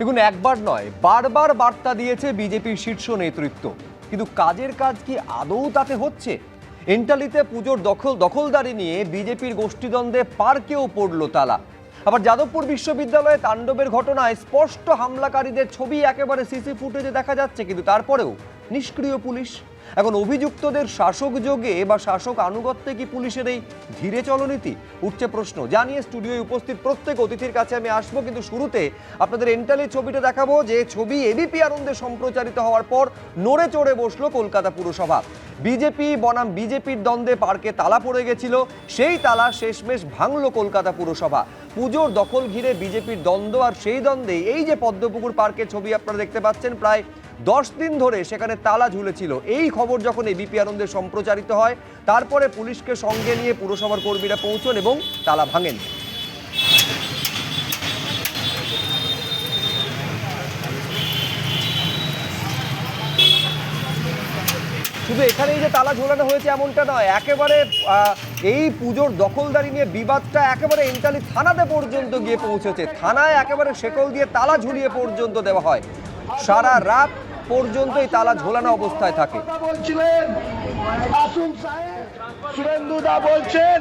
দেখুন, একবার নয় বারবার বার্তা দিয়েছে বিজেপির শীর্ষ নেতৃত্ব, কিন্তু কাজের কাজ কি আদৌ তাতে হচ্ছে? এন্টালিতে পুজোর দখলদারি নিয়ে বিজেপির গোষ্ঠীদ্বন্দ্বে পার্কেও পড়ল তালা। আবার যাদবপুর বিশ্ববিদ্যালয়ে তাণ্ডবের ঘটনায় স্পষ্ট হামলাকারীদের ছবি একেবারে সিসি ফুটেজে দেখা যাচ্ছে, কিন্তু তারপরেও নিষ্ক্রিয় পুলিশ। এখন অভিযুক্তদের শাসক যোগে বা শাসক আনুগত্যে কি পুলিশের এই ধীরে চলনীতি? উঠছে প্রশ্ন। জানিয়ে স্টুডিওয় উপস্থিত প্রত্যেক অতিথির কাছে আমি আসবো, কিন্তু শুরুতে আপনাদের এন্টালির ছবিটা দেখাবো, যে ছবি এবিপি আনন্দে সম্প্রচারিত হওয়ার পর নড়ে চড়ে বসলো কলকাতা পুরসভা। বিজেপি বনাম বিজেপির দ্বন্দ্বে পার্কে তালা পড়ে গেছিল, সেই তালা শেষমেশ ভাঙল কলকাতা পুরসভা। পুজোর দখল ঘিরে বিজেপির দ্বন্দ্ব, আর সেই দ্বন্দ্বে এই যে পদ্মপুকুর পার্কের ছবি আপনারা দেখতে পাচ্ছেন, প্রায় 10 দিন ধরে সেখানে তালা ঝুলেছিল। এই খবর যখন এবিপি আনন্দে সম্প্রচারিত হয়, তারপরে পুলিশকে সঙ্গে নিয়ে পুরসভার কর্মীরা পৌঁছন এবং তালা ভাঙেন। শুধু এখানেই যে তালা ঝোলানো হয়েছে এমনটা নয়, একেবারে এই পুজোর দখলদারি নিয়ে বিবাদটা একেবারে এন্টালি থানাতে পর্যন্ত গিয়ে পৌঁছেছে। থানায় একেবারে শেকল দিয়ে তালা ঝুলিয়ে পর্যন্ত দেওয়া হয়, সারা রাত পর্যন্ত এই তালা ঝোলানো অবস্থায় থাকে। সুরেন্দুদা বলছেন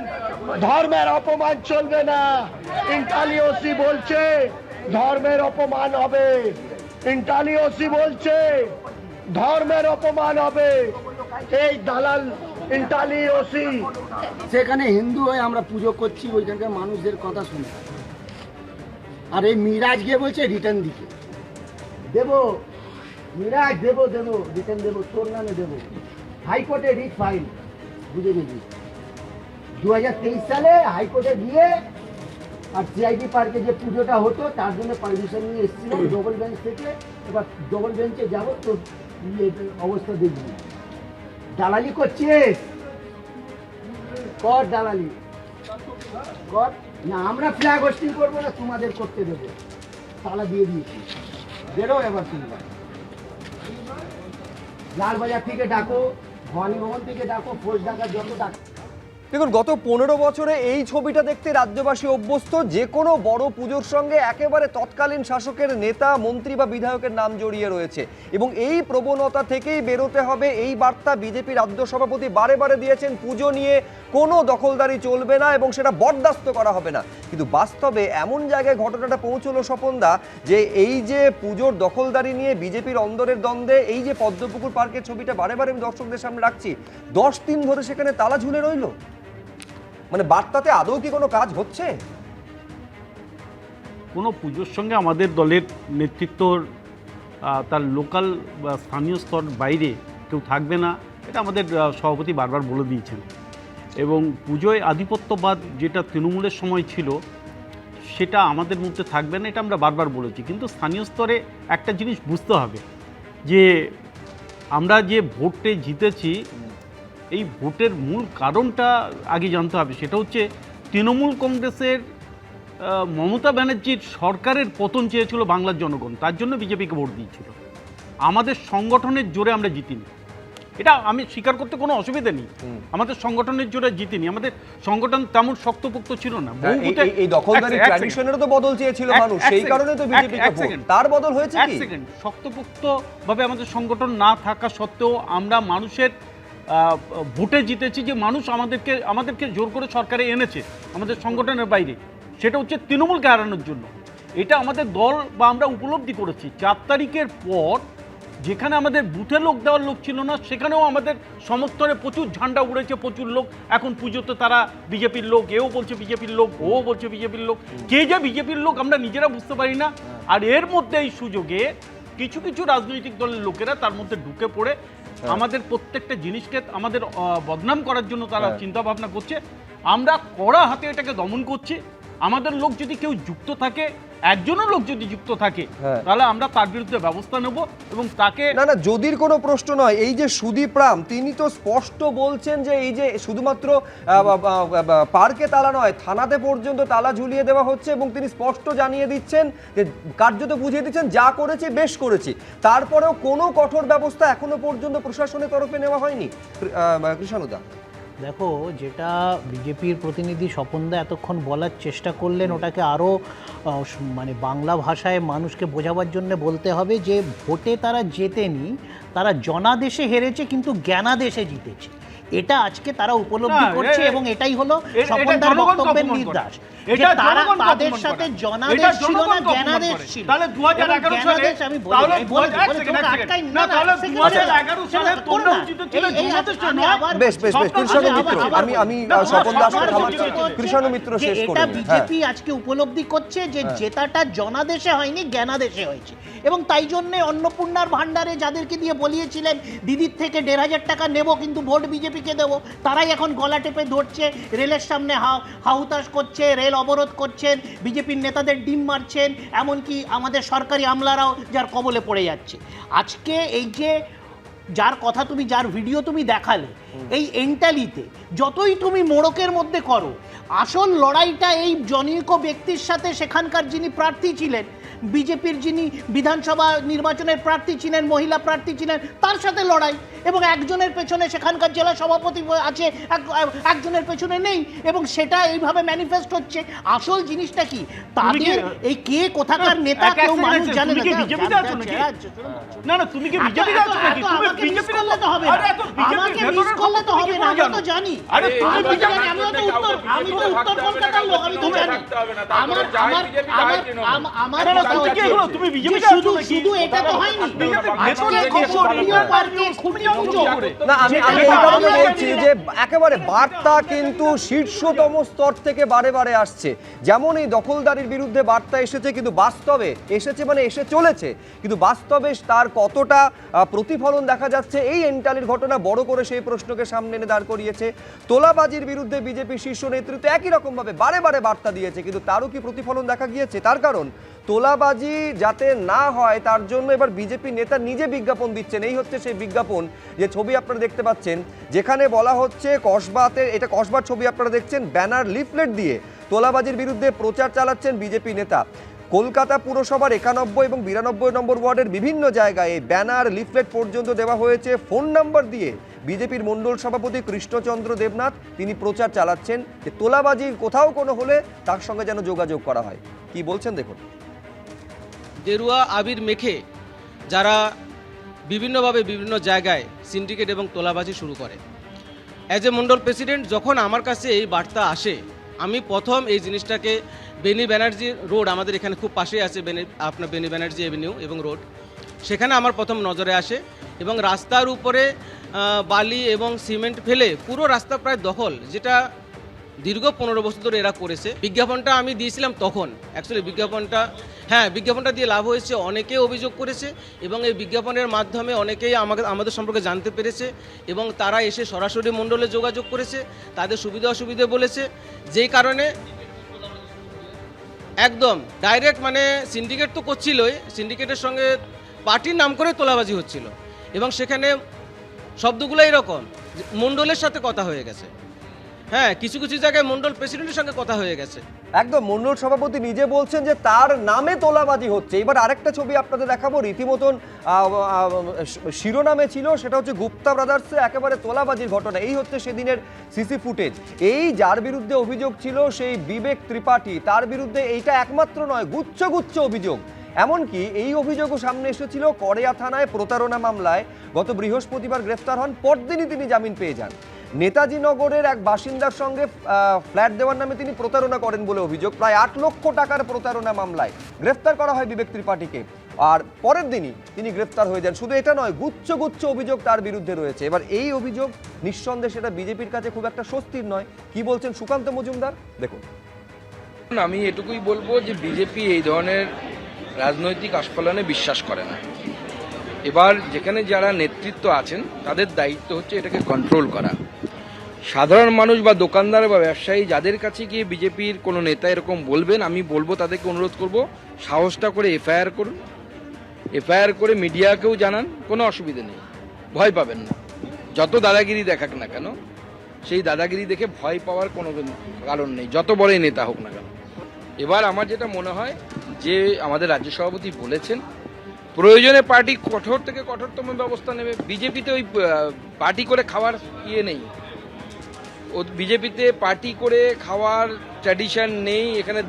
ধর্মের অপমান চলবে না, ইন্টালি ওসি বলছে ধর্মের অপমান হবে, ইন্টালি ওসি বলছে ধর্মের অপমান হবে। এই দালাল ইন্টালি ওসি সেখানে হিন্দু হয়ে আমরা পুজো করছি, ওইখানকার মানুষদের কথা শুনে, আর এই মিরাজ গিয়ে বলছে রিটার্ন দিতে দেবো, মিরাজ দেবো দেবো রিটার্ন দেবো, তোর নামে দেবো। হাইকোর্টে রিট ফাইল, বুঝে গেছি 2023 সালে হাইকোর্টে গিয়ে, আর সিআইডি পার্কে যে পুজোটা হতো তার জন্য পারমিশন নিয়ে এসেছিলাম ডবল বেঞ্চ থেকে। এবার ডবল বেঞ্চে যাবো তো অবস্থা দেখবি। দালালি করছিস, কর দালালি কর না, আমরা ফ্ল্যাগ হোস্টিং করবো না, তোমাদের করতে দেবো। তালা দিয়ে দিয়েছি, বেরো এবার তোমরা। লালবাজার থেকে ডাকো, ভবানী ভবন থেকে ডাকো, ফোর্স ডাকার যত ডাকো। দেখুন, গত 15 বছরে এই ছবিটা দেখতে রাজ্যবাসী অভ্যস্ত। যে কোনো বড় পুজোর সঙ্গে একেবারে তৎকালীন শাসকের নেতা, মন্ত্রী বা বিধায়কের নাম জড়িয়ে রয়েছে, এবং এই প্রবণতা থেকেই বেরোতে হবে। এই বার্তা বিজেপি রাজ্য সভাপতি বারে বারে দিয়েছেন, পুজো নিয়ে কোনো দখলদারি চলবে না এবং সেটা বরদাস্ত করা হবে না। কিন্তু বাস্তবে এমন জায়গায় ঘটনাটা পৌঁছলো স্বপনদা, যে এই যে পুজোর দখলদারি নিয়ে বিজেপির অন্দরের দ্বন্দ্বে এই যে পদ্মপুকুর পার্কের ছবিটা বারে বারে আমি দর্শকদের সামনে রাখছি, 10 দিন ধরে সেখানে তালা ঝুলে রইল। মানে বার্তাতে আদৌ কি কোনো কাজ হচ্ছে? কোনো পুজোর সঙ্গে আমাদের দলের নেতৃত্বর তার লোকাল বা স্থানীয় স্তর বাইরে কেউ থাকবে না, এটা আমাদের সভাপতি বারবার বলে দিয়েছেন। এবং পুজোয় আধিপত্যবাদ যেটা তৃণমূলের সময় ছিল, সেটা আমাদের মধ্যে থাকবে না, এটা আমরা বারবার বলেছি। কিন্তু স্থানীয় স্তরে একটা জিনিস বুঝতে হবে, যে আমরা যে ভোটে জিতেছি, এই ভোটের মূল কারণটা আগে জানতে হবে। সেটা হচ্ছে তৃণমূল কংগ্রেসের মমতা ব্যানার্জির সরকারের পতন চেয়েছিল বাংলার জনগণ, তার জন্য বিজেপিকে ভোট দিয়েছিল। আমাদের সংগঠনের জোরে আমরা জিতিনি, এটা আমি স্বীকার করতে কোনো অসুবিধা নেই। আমাদের সংগঠনের জোরে জিতিনি, আমাদের সংগঠন তেমন শক্তপোক্ত ছিল না। এই দখলদারি ট্র্যাডিশনেরও তো বদল চেয়েছিল মানুষ, সেই কারণে তো বিজেপিকে ভোট। তার বদল হয়েছে কি? শক্তপোক্ত ভাবে আমাদের সংগঠন না থাকা সত্ত্বেও আমরা মানুষের ভোটে জিতেছি, যে মানুষ আমাদেরকে জোর করে সরকারে এনেছে আমাদের সংগঠনের বাইরে, সেটা হচ্ছে তৃণমূলকে হারানোর জন্য। এটা আমাদের দল বা আমরা উপলব্ধি করেছি। 4 তারিখের পর যেখানে আমাদের বুথে লোক দেওয়ার লোক ছিল না, সেখানেও আমাদের সমর্থনে প্রচুর ঝান্ডা উড়েছে, প্রচুর লোক। এখন পুজোতে তারা বিজেপির লোক, এও বলছে বিজেপির লোক, ও বলছে বিজেপির লোক। কে যে বিজেপির লোক আমরা নিজেরা বুঝতে পারি না। আর এর মধ্যে এই সুযোগে কিছু কিছু রাজনৈতিক দলের লোকেরা তার মধ্যে ঢুকে পড়ে আমাদের প্রত্যেকটা জিনিসকে আমাদের বদনাম করার জন্য তারা চিন্তা ভাবনা করছে। আমরা কড়া হাতে এটাকে দমন করছি। আমাদের লোক যদি কেউ যুক্ত থাকে, একজনও লোক যদি যুক্ত থাকে, তাহলে আমরা তার বিরুদ্ধে ব্যবস্থা নেব এবং তাকে। না না, যদির কোনো প্রশ্ন নয়। এই যে সুদীপ রাম, তিনি তো স্পষ্ট বলছেন যে এই যে শুধুমাত্র পার্কে তালা নয়, থানাতে পর্যন্ত তালা ঝুলিয়ে দেওয়া হচ্ছে, এবং তিনি স্পষ্ট জানিয়ে দিচ্ছেন, যে কার্যত বুঝিয়ে দিচ্ছেন যা করেছে বেশ করেছি। তারপরেও কোনো কঠোর ব্যবস্থা এখনো পর্যন্ত প্রশাসনের তরফে নেওয়া হয়নি। কৃষ্ণদা, দেখো, যেটা বিজেপির প্রতিনিধি স্বপনদা এতক্ষণ বলার চেষ্টা করলেন, ওটাকে আরও মানে বাংলা ভাষায় মানুষকে বোঝাবার জন্য বলতে হবে যে ভোটে তারা জেতেনি, তারা জনাদেশে হেরেছে কিন্তু জ্ঞানাদেশে জিতেছে। এটা আজকে তারা উপলব্ধি করছে এবং এটাই হলো স্বপনদার বক্তব্যের নির্দেশ। এটা তারা তাদের সাথে জনাদেশ ছিল না, জ্ঞানাদেশ ছিল। তাহলে 2011 সালে আমি তাহলে আটকাই না, তাহলে 2011 সালে তোমরা উচিত ছিল জনাদেশ নয়। বেশ বেশ বেশ, কৃষ্ণ মিত্র, আমি স্বপন দাসকে থামাচ্ছি, কৃষ্ণ মিত্র শেষ করে এটা নিন। বিজেপি আজকে উপলব্ধি করছে যে জেতাটা জনাদেশে হয়নি, জ্ঞানাদেশে হয়েছে। এবং তাই জন্য অন্নপূর্ণার ভান্ডারে যাদেরকে দিয়ে বলিয়েছিলেন দিদির থেকে 1,500 টাকা নেব কিন্তু ভোট বিজেপিকে দেবো, তারাই এখন গলা টেপে ধরছে, রেলের সামনে হাহুতাশ করছে, রেল অবরোধ করছেন, বিজেপির নেতাদের ডিম মারছেন, এমনকি আমাদের সরকারি আমলারাও যার কবলে পড়ে যাচ্ছে। আজকে এই যে যার কথা তুমি, যার ভিডিও তুমি দেখালে, এই এন্টালিতে যতই তুমি মোড়কের মধ্যে করো, আসল লড়াইটা এই জনৈক ব্যক্তির সাথে, সেখানকার যিনি প্রার্থী ছিলেন, বিজেপির যিনি বিধানসভা নির্বাচনের প্রার্থী ছিলেন, মহিলা প্রার্থী ছিলেন, তার সাথে লড়াই। এবং একজনের পেছনে সেখানকার জেলা সভাপতি আছে, একজনের পেছনে নেই, এবং সেটা এইভাবে ম্যানিফেস্ট হচ্ছে। আসল জিনিসটা কি, তাদের এই কে কোথাকার নেতা কেউ মানুষ জানে না। না না, তুমি কি বিজেপি আছো নাকি? তুমি বিজেপি করলে তো হবে না, আমাকে মিস করলে তো হবে না, আমি তো জানি। আরে তুমি বিজেপি, আমি তো উত্তর কলকাতার লোক, আমি তো জানি। আমার তুমি বিজেপি শুধু এটা তো হয়নি, আজকে খবর পার্কে খুবই না, আমি এই কারণে বলছি যে একেবারে বার্তা কিন্তু শীর্ষতম স্তর থেকে বারে বারে আসছে। যেমন এই দখলদারির বিরুদ্ধে বার্তা এসেছে, কিন্তু বাস্তবে এসেছে মানে এসে চলেছে, কিন্তু বাস্তবে তার কতটা প্রতিফলন দেখা যাচ্ছে এই এন্টালির ঘটনা বড় করে সেই প্রশ্নকে সামনে এনে দাঁড় করিয়েছে। তোলাবাজির বিরুদ্ধে বিজেপি শীর্ষ নেতৃত্ব একই রকমভাবে বারে বারে বার্তা দিয়েছে, কিন্তু তারও কি প্রতিফলন দেখা গিয়েছে? তার কারণ তোলাবাজি যাতে না হয় তার জন্য এবার বিজেপি নেতা নিজে বিজ্ঞাপন দিচ্ছেন। এই হচ্ছে সেই বিজ্ঞাপন, যে ছবি আপনারা দেখতে পাচ্ছেন, যেখানে বলা হচ্ছে কসবাতে, এটা কসবার ছবি আপনারা দেখছেন, ব্যানার লিফলেট দিয়ে তোলাবাজির বিরুদ্ধে প্রচার চালাচ্ছেন বিজেপি নেতা। কলকাতা পুরসভার 91 এবং 92 নম্বর ওয়ার্ডের বিভিন্ন জায়গায় ব্যানার লিফলেট পর্যন্ত দেওয়া হয়েছে। ফোন নাম্বার দিয়ে বিজেপির মণ্ডল সভাপতি কৃষ্ণচন্দ্র দেবনাথ তিনি প্রচার চালাচ্ছেন যে তোলাবাজি কোথাও কোনো হলে তার সঙ্গে যেন যোগাযোগ করা হয়। কি বলছেন দেখুন। গেরুয়া আবির মেখে যারা বিভিন্নভাবে বিভিন্ন জায়গায় সিন্ডিকেট এবং তোলাবাজি শুরু করে, অ্যাজ এ মন্ডল প্রেসিডেন্ট যখন আমার কাছে এই বার্তা আসে, আমি প্রথম এই জিনিসটাকে বেনি ব্যানার্জি রোড, আমাদের এখানে খুব পাশেই আছে আপনার বেনি ব্যানার্জি এভিনিউ এবং রোড, সেখানে আমার প্রথম নজরে আসে। এবং রাস্তার উপরে বালি এবং সিমেন্ট ফেলে পুরো রাস্তা প্রায় দখল, যেটা দীর্ঘ 15 বছর ধরে এরা করেছে। বিজ্ঞাপনটা আমি দিয়েছিলাম তখন, অ্যাকচুয়ালি বিজ্ঞাপনটা দিয়ে লাভ হয়েছে, অনেকে অভিযোগ করেছে এবং এই বিজ্ঞাপনের মাধ্যমে অনেকেই আমাদের সম্পর্কে জানতে পেরেছে এবং তারা এসে সরাসরি মণ্ডলে যোগাযোগ করেছে, তাদের সুবিধা অসুবিধা বলেছে, যেই কারণে একদম ডাইরেক্ট মানে সিন্ডিকেট তো করছিলই, সিন্ডিকেটের সঙ্গে পার্টির নাম করে তোলাবাজি হচ্ছিল এবং সেখানে শব্দগুলো এরকম, মণ্ডলের সাথে কথা হয়ে গেছে। হ্যাঁ, কিছু কিছু জায়গায় মণ্ডল প্রেসিডেন্টের সঙ্গে কথা হয়ে গেছে। একদম মণ্ডল সভাপতি নিজে বলছেন যে তার নামে তোলাবাজি হচ্ছে। এবার আরেকটা ছবি আপনাদের দেখাবো, রীতিমতন শিরোনামে ছিল, সেটা হচ্ছে গুপ্তা ব্রাদার্সে একেবারে তোলাবাজির ঘটনা। এই হচ্ছে সেদিনের সিসি ফুটেজ। এই যার বিরুদ্ধে অভিযোগ ছিল সেই বিবেক ত্রিপাঠী, তার বিরুদ্ধে এইটা একমাত্র নয়, গুচ্ছ গুচ্ছ অভিযোগ। এমনকি এই অভিযোগও সামনে এসেছিল কড়িয়া থানায় প্রতারণা মামলায় গত বৃহস্পতিবার গ্রেফতার হন, পরদিনই তিনি জামিন পেয়ে যান। নেতাজি নগরের এক বাসিন্দার সঙ্গে ফ্ল্যাট দেওয়ার নামে তিনি প্রতারণা করেন বলে অভিযোগ। প্রায় 8 লক্ষ টাকার প্রতারণা মামলায় গ্রেফতার করা হয় বিবেক ত্রিপাঠীকে, আর পরের দিনই তিনি গ্রেফতার হয়ে যান। শুধু এটা নয়, গুচ্ছ গুচ্ছ অভিযোগ তার বিরুদ্ধে রয়েছে। এবার এই অভিযোগ নিঃসন্দেহে সেটা বিজেপির কাছে খুব একটা স্বস্তির নয়। কি বলছেন সুকান্ত মজুমদার, দেখুন। আমি এটুকুই বলবো যে বিজেপি এই ধরনের রাজনৈতিক আস্ফালনে বিশ্বাস করে না। এবার যেখানে যারা নেতৃত্ব আছেন তাদের দায়িত্ব হচ্ছে এটাকে কন্ট্রোল করা। সাধারণ মানুষ বা দোকানদার বা ব্যবসায়ী যাদের কাছে গিয়ে বিজেপির কোনো নেতা এরকম বলবেন, আমি বলবো তাদেরকে অনুরোধ করব সাহসটা করে এফআইআর করুন, এফআইআর করে মিডিয়াকেও জানান, কোনো অসুবিধা নেই, ভয় পাবেন না। যত দাদাগিরি দেখাক না কেন, সেই দাদাগিরি দেখে ভয় পাওয়ার কোনো কারণ নেই, যত বড়ই নেতা হোক না কেন। এবার আমার যেটা মনে হয় যে আমাদের রাজ্য সভাপতি বলেছেন প্রয়োজনে পার্টি কঠোর থেকে কঠোরতম ব্যবস্থা নেবে। বিজেপিতে ওই পার্টি করে খাওয়ার ইয়ে নেই, বিজেপিতে পার্টি করে খাওয়ার ট্র্যাডিশন নেই, এখানে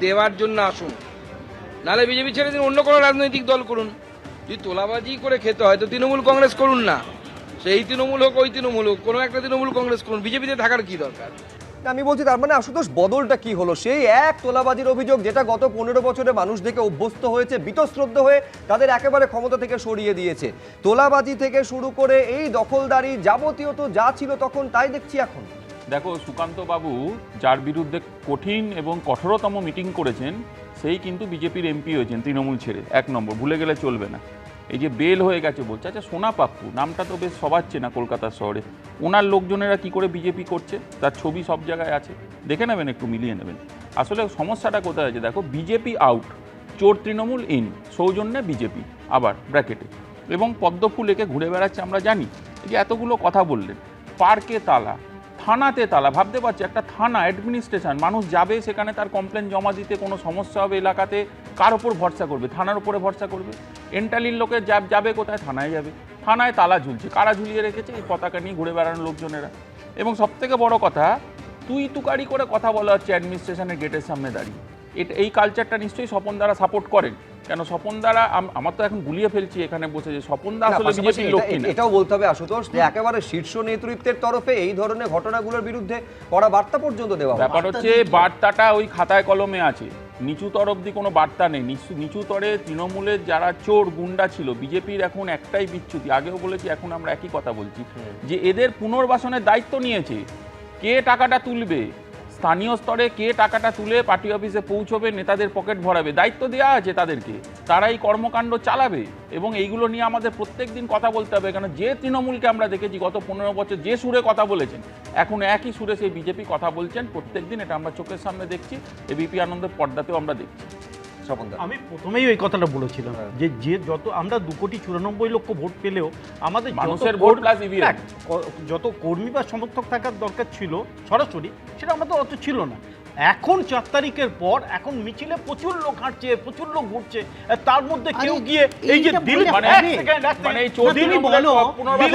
দেওয়ার জন্য আসুন, নাহলে বিজেপি ছেড়ে দিন, অন্য কোনো রাজনৈতিক দল করুন। যদি তোলাবাজি করে খেতে হয় তো তৃণমূল কংগ্রেস করুন না, সেই তৃণমূল হোক ওই তৃণমূল হোক, কোনো একটা তৃণমূল কংগ্রেস করুন, বিজেপিতে থাকার কি দরকার? আমি বলছি তার মানে আশুতোষ বদলটা কি হলো? সেই এক তোলাবাজির অভিযোগ যেটা গত 15 বছরে মানুষ দেখে অভ্যস্ত হয়েছে, বীতশ্রদ্ধ হয়ে তাদের একেবারে ক্ষমতা থেকে সরিয়ে দিয়েছে। তোলাবাজি থেকে শুরু করে এই দখলদারি যাবতীয় তো যা ছিল তখন তাই দেখছি এখন। দেখো, সুকান্ত বাবু যার বিরুদ্ধে কঠিন এবং কঠোরতম মিটিং করেছেন সেই কিন্তু বিজেপির এমপি হয়েছেন তৃণমূল ছেড়ে। 1 নম্বর ভুলে গেলে চলবে না। এই যে বেল হয়ে গেছে বলছে, আচ্ছা সোনা পাপ্পু নামটা তো বেশ সবাচ্ছে না কলকাতার শহরে, ওনার লোকজনেরা কি করে বিজেপি করছে তার ছবি সব জায়গায় আছে, দেখে নেবেন, একটু মিলিয়ে নেবেন। আসলে সমস্যাটা কোথায় আছে দেখো, বিজেপি আউট, চোর তৃণমূল ইন, সৌজন্যে বিজেপি আবার ব্র্যাকেটে, এবং পদ্মফুল একে ঘুরে বেড়াচ্ছে আমরা জানি। এই যে এতগুলো কথা বললেন, পার্কে তালা, থানাতে তালা, ভাবতে পারছি একটা থানা অ্যাডমিনিস্ট্রেশন, মানুষ যাবে সেখানে তার কমপ্লেন জমা দিতে, কোনো সমস্যা হবে এলাকাতে, কার ওপর ভরসা করবে? থানার উপরে ভরসা করবে। এন্টালির লোকের যাবে কোথায়? থানায় যাবে। থানায় তালা ঝুলছে, কারা ঝুলিয়ে রেখেছে? এই পতাকা নিয়ে ঘুরে বেড়ানো লোকজনেরা। এবং সবথেকে বড় কথা, তুই তুকারি করে কথা বলা হচ্ছে অ্যাডমিনিস্ট্রেশনের গেটের সামনে দাঁড়িয়ে। এই কালচারটা নিশ্চয়ই স্বপন দ্বারা সাপোর্ট করেন, কেন স্বপন দ্বারা আমার তো এখন গুলিয়ে ফেলছি এখানে বসে যে স্বপন দা আসলে বিজেপির লোক কিনা। এটাও বলতে হবে আশুতোষ যে একেবারে শীর্ষ নেতৃত্বের তরফে এই ধরনের ঘটনাগুলোর বিরুদ্ধে কড়া বার্তা পর্যন্ত দেওয়া হয়। ব্যাপার হচ্ছে বার্তাটা ওই খাতায় কলমে আছে, নিচু তর অব্দি কোনো বার্তা নেই। নিচু তরে তৃণমূলের যারা চোর গুন্ডা ছিল, বিজেপির এখন একটাই বিচ্যুতি, আগেও বলেছি এখন আমরা একই কথা বলছি, যে এদের পুনর্বাসনের দায়িত্ব নিয়েছে। কে টাকাটা তুলবে, স্থানীয় স্তরে কে টাকাটা তুলে পার্টি অফিসে পৌঁছবে, নেতাদের পকেট ভরাবে, দায়িত্ব দেওয়া আছে তাদেরকে, তারাই কর্মকাণ্ড চালাবে। এবং এইগুলো নিয়ে আমাদের প্রত্যেক দিন কথা বলতে হবে, কারণ যে তৃণমূলকে আমরা দেখেছি গত 15 বছর যে সুরে কথা বলেছেন, এখন একই সুরে সেই বিজেপি কথা বলছেন প্রত্যেক দিন। এটা আমরা চোখের সামনে দেখছি, এবিপি আনন্দের পর্দাতেও আমরা দেখছি। আমি প্রথমেই ওই কথাটা বলেছিলাম যে যত আমরা 2,94,00,000 ভোট পেলেও আমাদের মানুষের ভোট প্লাস ইভিএম, যত কর্মী বা সমর্থক থাকার দরকার ছিল সরাসরি, সেটা আমাদের অত ছিল না। এখন 4 তারিখের পর এখন মিছিলে প্রচুর লোক হাঁটছে, প্রচুর লোক ঘুরছে, তার মধ্যে কেউ গিয়ে এই যে দিলীপ মানে এই চৌধুরী বলো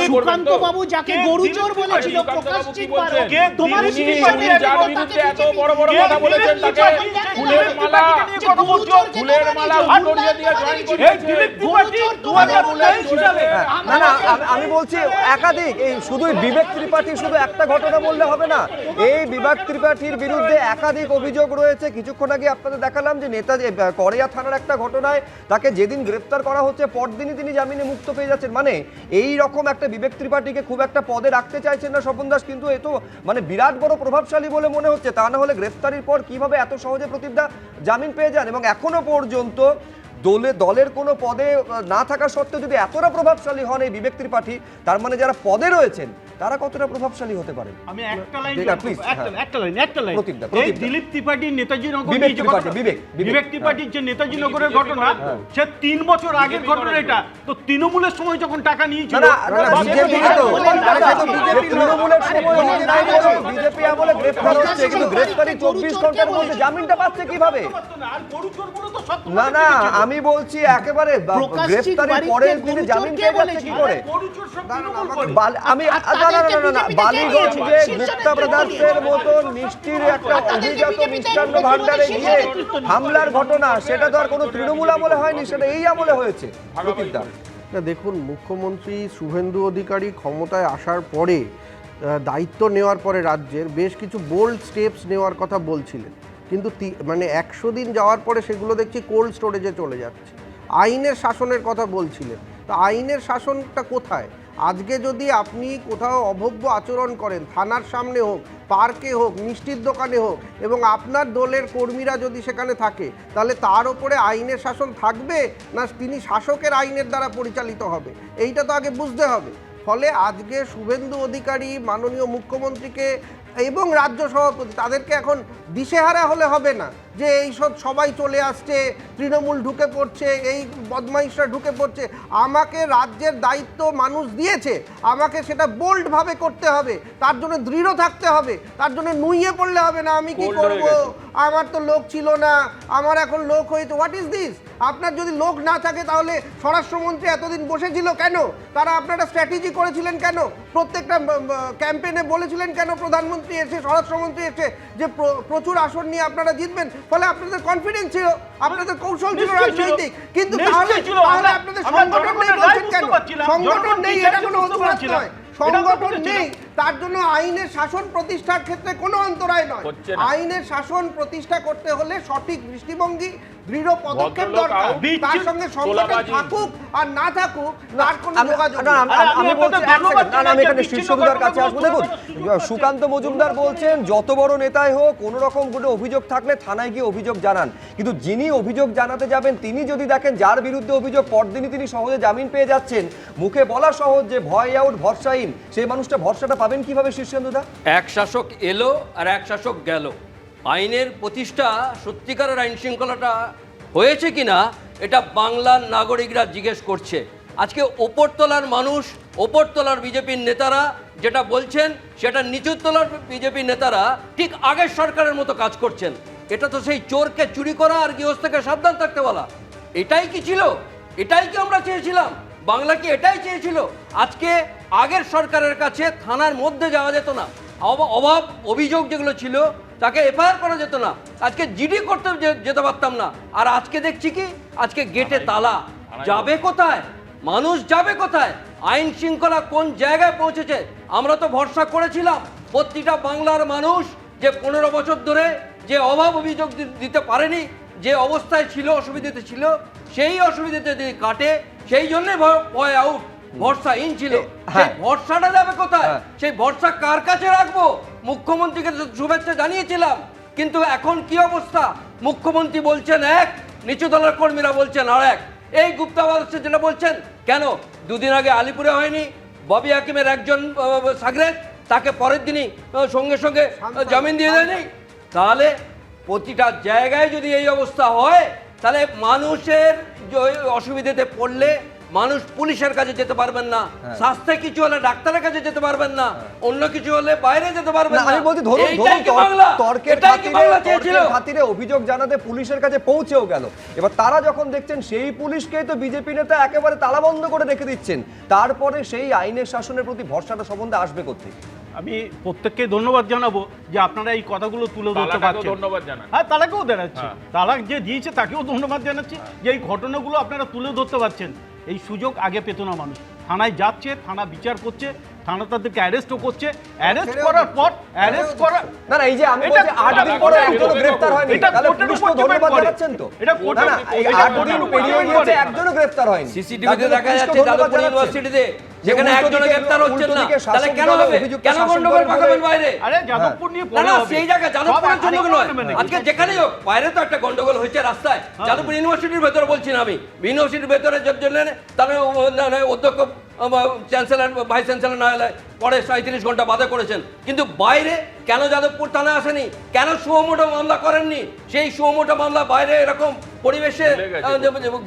সুকান্ত বাবু যাকে গরু চোর বলেছিল প্রকাশজিৎ বারো, তোমার যার বিরুদ্ধে এত বড় বড় কথা বলেছেন তাকে ফুলের মালা উত্তরিয়ে দিয়ে জয়েন করে। না না, আমি বলছি একাধিক, এই শুধুই বিবেক ত্রিপাঠী শুধু একটা ঘটনা বললে হবে না। এই বিবেক ত্রিপাঠীর বিরুদ্ধে একাধিক অভিযোগ রয়েছে। কিছুক্ষণ আগে আপনাদের দেখালাম যে নেতাজি কড়িয়া থানার একটা ঘটনায় তাকে যেদিন গ্রেফতার করা হচ্ছে পরদিনই তিনি জামিনে মুক্ত পেয়ে যাচ্ছেন। মানে এই রকম একটা বিবেক ত্রিপাঠীকে খুব একটা পদে রাখতে চাইছেন না স্বপন দাস, কিন্তু এ তো মানে বিরাট বড় প্রভাবশালী বলে মনে হচ্ছে। তা না হলে গ্রেফতারির পর কিভাবে এত সহজে প্রদীপদা জামিন পেয়ে যান? এবং এখনো পর্যন্ত দলের কোনো পদে না থাকা সত্ত্বেও যদি এতটা প্রভাবশালী হন এই বিবেক ত্রিপাঠী, তার মানে যারা পদে রয়েছেন তারা কতটা প্রভাবশালী হতে পারে? আমি একটা লাইন এই দিলীপ ত্রিপাঠী নেতাজি নগর, বিবেক ত্রিপাঠীর যে নেতাজি নগরের ঘটনা, সে 3 বছর আগের ঘটনা। এটা তো তৃণমূলের সময় যখন টাকা নিয়েছিল, বিজেপি আমলে গ্রেফতার হচ্ছে, কিন্তু গ্রেফতারি 24 ঘন্টার মধ্যে জামিনটা পাচ্ছে কিভাবে? না না, আমি বলছি একেবারে গ্রেফতারির পরের দিনে জামিন পেয়ে যাচ্ছে কি করে? আমি বালিগঞ্জে গুপ্তা ব্রাদার্সের মতো মিষ্টির একটা অভিজাত মিষ্টান্ন ভান্ডারে গিয়ে হামলার ঘটনা, সেটা তো আর কোনো তৃণমূল আমলে হয়নি, সেটা এই আমলে হয়েছে। না দেখুন, মুখ্যমন্ত্রী শুভেন্দু অধিকারী ক্ষমতায় আসার পরে, দায়িত্ব নেওয়ার পরে রাজ্যের বেশ কিছু বোল্ড স্টেপস নেওয়ার কথা বলছিলেন, কিন্তু মানে 100 দিন যাওয়ার পরে সেগুলো দেখছি কোল্ড স্টোরেজে চলে যাচ্ছে। আইনের শাসনের কথা বলছিলেন, তো আইনের শাসনটা কোথায়? আজকে যদি আপনি কোথাও অভব্য আচরণ করেন, থানার সামনে হোক, পার্কে হোক, মিষ্টির দোকানে হোক, এবং আপনার দলের কর্মীরা যদি সেখানে থাকে, তাহলে তার ওপরে আইনের শাসন থাকবে না তিনি শাসকের আইনের দ্বারা পরিচালিত হবে? এইটা তো আগে বুঝতে হবে। ফলে আজকে শুভেন্দু অধিকারী মাননীয় মুখ্যমন্ত্রীকে এবং রাজ্য সভাপতি তাদেরকে এখন দিশেহারা হলে হবে না, যে এইসব সবাই চলে আসছে, তৃণমূল ঢুকে পড়ছে, এই বদমাইশরা ঢুকে পড়ছে। আমাকে রাজ্যের দায়িত্ব মানুষ দিয়েছে, আমাকে সেটা বোল্ডভাবে করতে হবে, তার জন্য দৃঢ় থাকতে হবে, তার জন্য নুইয়ে পড়লে হবে না। আমি কি Cold হয়ে করব, গেছে। আমার তো লোক ছিল না, আমার এখন লোক হয়েছে। What is this? আপনার যদি লোক না থাকে তাহলে স্বরাষ্ট্রমন্ত্রী এতদিন বসেছিল কেন? তারা আপনারা স্ট্র্যাটেজি করেছিলেন কেন? প্রত্যেকটা ক্যাম্পেইনে বলেছিলেন কেন প্রধানমন্ত্রী এসে, স্বরাষ্ট্রমন্ত্রী এসে, যে প্রচুর আসন নিয়ে আপনারা জিতবেন? ফলে আপনাদের কনফিডেন্স ছিল, আপনাদের কৌশল ছিল নিশ্চয়ই ছিল। রাজনৈতিক, কিন্তু নিশ্চয়ই তাহলে ছিল। তাহলে আমরা- আপনাদের আমরা সংগঠন নেই জনগণের বলছেন রায় কেন? বুঝতে পারছিলাম। সংগঠন জনগণ নেই, কি এটা চাইছে কোনো বুঝতে অজুহাত পারছিলাম। নয়। এটা সংগঠন বুঝতে নেই, পারছিলাম। তার জন্য আইনের শাসন প্রতিষ্ঠার ক্ষেত্রে কোনো অন্তরায় নয়। হচ্ছে না। আইনের শাসন প্রতিষ্ঠা করতে হলে সঠিক দৃষ্টিভঙ্গি, দৃঢ় পদক্ষেপ ভদ্রলোক দরকার। আউট, তার সঙ্গে সংগঠন তোলাবাজি। থাকুক আর না থাকুক তার কোনো আমি- যোগাযোগ না, নেই। আমি- আরে, আমি আপনি বলছি, আপনাদের এক ধন্যবাদ সেকেন্ড, না, আমি এখানে জানাচ্ছি, শীর্ষবিদার কাছে আসবো। দেখুন, ঘটনাগুলো সুকান্ত মজুমদার বলছেন যত বড় নেতাই হোক কোনো রকম কোনো অভিযোগ থাকলে থানায় গিয়ে অভিযোগ জানান, কিন্তু যিনি অভিযোগ জানাতে যাবেন তিনি যদি দেখেন যার বিরুদ্ধে অভিযোগ পরদিনই তিনি সহজে জামিন পেয়ে যাচ্ছেন, মুখে বলা সহজ যে ভয় আউট ভরসাহীন, সেই মানুষটা ভরসাটা পাবেন কিভাবে শীর্ষেন্দুদা? এক শাসক এলো আর এক শাসক গেল। আইনের প্রতিষ্ঠা, সত্যিকারের আইন শৃঙ্খলাটা হয়েছে কিনা এটা বাংলার নাগরিকরা জিজ্ঞেস করছে। আজকে ওপরতলার মানুষ, ওপরতলার বিজেপির নেতারা যেটা বলছেন সেটা নিচুতলার বিজেপির নেতারা ঠিক আগের সরকারের মতো কাজ করছেন। এটা তো সেই চোরকে চুরি করা আর গৃহস্থকে সাবধান থাকতে বলা। এটাই কি ছিল? এটাই কি আমরা চেয়েছিলাম? বাংলা কি এটাই চেয়েছিল? আজকে আগের সরকারের কাছে থানার মধ্যে যাওয়া যেত না, অভাব অভিযোগ যেগুলো ছিল তাকে এফআইআর করা যেত না, আজকে জিডি করতে যেতে পারতাম না। আর আজকে দেখছি কি, আজকে গেটে তালা। যাবে কোথায় মানুষ, যাবে কোথায়? আইন শৃঙ্খলা কোন জায়গায় পৌঁছেছে? আমরা তো ভরসা করেছিলাম প্রতিটা বাংলার মানুষ যে 15 বছর ধরে যে অভাব অভিযোগ দিতে পারেনি, যে অবস্থায় ছিল, অসুবিধাতে ছিল, সেই অসুবিধাতে যদি কাটে, সেই জন্য ভয় আউট, ভরসাহীন ছিল। সেই ভরসাটা যাবে কোথায়? সেই ভরসা কার কাছে রাখবো? মুখ্যমন্ত্রীকে তো শুভেচ্ছা জানিয়েছিলাম, কিন্তু এখন কি অবস্থা? মুখ্যমন্ত্রী বলছেন এক, নিচু দলের কর্মীরা বলছেন আর এক। এই গুপ্তাবাস যেটা বলছেন, কেন দুদিন আগে আলিপুরে হয়নি? ববি হাকিমের একজন সাগরেদ, তাকে পরের দিনই সঙ্গে সঙ্গে জামিন দিয়ে দেয়নি? তাহলে প্রতিটা জায়গায় যদি এই অবস্থা হয়, তাহলে মানুষের অসুবিধাতে পড়লে মানুষ পুলিশের কাছে যেতে পারবেন না, স্বাস্থ্যে কিছু হলে ডাক্তারের কাছে যেতে পারবেন না, অন্য কিছু হলে বাইরে যেতে পারবেন না। আমি বলছি ধরুন এইটাই কি বাংলা? তর্কের এটাই কি বাংলা চেয়েছিল? খাতিরে অভিযোগ জানাতে পুলিশের কাছে পৌঁছেও গেল, এবার তারা যখন দেখছেন সেই পুলিশকেই তো বিজেপি নেতা একেবারে তালাবন্ধ করে রেখে দিচ্ছেন, তারপরে সেই আইনের শাসনের প্রতি ভরসাটা সম্বন্ধে আসবে কোত্থেকে? আমি প্রত্যেককে ধন্যবাদ জানাবো যে আপনারা এই কথাগুলো তুলে ধরতে তালাকাকেও পারছেন। ধন্যবাদ জানান। হ্যাঁ, তালাকেও জানাচ্ছি, হ্যাঁ। তালাক যে দিয়েছে তাকেও ধন্যবাদ জানাচ্ছি যে এই ঘটনাগুলো আপনারা তুলে ধরতে পারছেন। এই সুযোগ আগে পেত না মানুষ। থানায় যাচ্ছে, থানা বিচার করছে, থানা তাদেরকে অ্যারেস্টও করছে, অ্যারেস্ট করার পর অ্যারেস্ট করা। না না, এই যে আমি এটা বলছি 8 দিন পরে একজনও গ্রেফতার হয়নি, এটা তাহলে কোর্টের পুলিশকে উপর depend ধন্যবাদ করে। জানাচ্ছেন তো? এটা না কোর্টের না, এই এটা 8 দিন কোর্টের উপর পেরিয়ে depend গিয়েছে, করে। একজনও গ্রেফতার হয়নি। সিসিটিভিতে তার জন্য দেখা পুলিশকে যাচ্ছে ধন্যবাদ যাদবপুর জানাচ্ছেন। ইউনিভার্সিটিতে যে যেখানে উল্টো একজনের দিকে- গ্রেফতার হচ্ছেন উল্টো না, দিকে তাহলে শাসক কেন দলের হবে? অভিযুক্ত কেন শাসক গন্ডগোল দল পাকাবেন বলে- বাইরে? আরে যাদবপুর নিয়ে না পরে না, হবে। সেই জায়গায় যাদবপুরের জন্য সব নয়, আরেকটা মানে আজকে যেখানেই হোক, বাইরে তো একটা গন্ডগোল হয়েছে রাস্তায়। যাদবপুর ইউনিভার্সিটির ভেতরে বলছি না আমি, ইউনিভার্সিটির ভেতরে জন্য তাহলে অধ্যক্ষ, চ্যান্সেলর, ভাইস চ্যান্সেলর না হলে পরে 37 ঘন্টা বাদে করেছেন, কিন্তু বাইরে কেন যাদবপুর থানায় আসেনি? কেন সুমোটো মামলা করেননি? সেই সুমোটো মামলা বাইরে এরকম পরিবেশে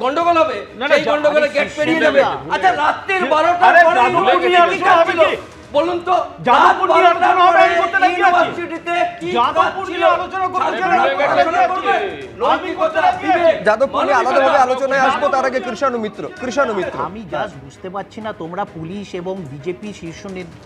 গন্ডগোল হবে, না, সেই যা- গন্ডগোলে আরে গেট সে- পেরিয়ে ভুলে যাবে। গেছে, ভুলে আচ্ছা, গেছে। রাত্রির আরে 12টার পরে যাদবপুর ইউনিভার্সিটিতে নিয়ে কি আলোচনা হবে ছিল? কি? বলুন তো, যাদবপুর নিয়ে রাত আলোচনা 12টার হবে, আমি পরে করতে রাজি আছি। ইউনিভার্সিটিতে কি যাদবপুর কাজ নিয়ে ছিল? আলোচনা করতে আরে চাই না, ভুলে গেছে, আলোচনা করতে করবে। আমি করতে রাজি আছি। যাদবপুর নিয়ে আলাদাভাবে আলোচনায় আসবো, তার আগে কৃষাণু মিত্র। আমি জাস্ট বুঝতে পারছি না, তোমরা পুলিশ এবং বিজেপি শীর্ষ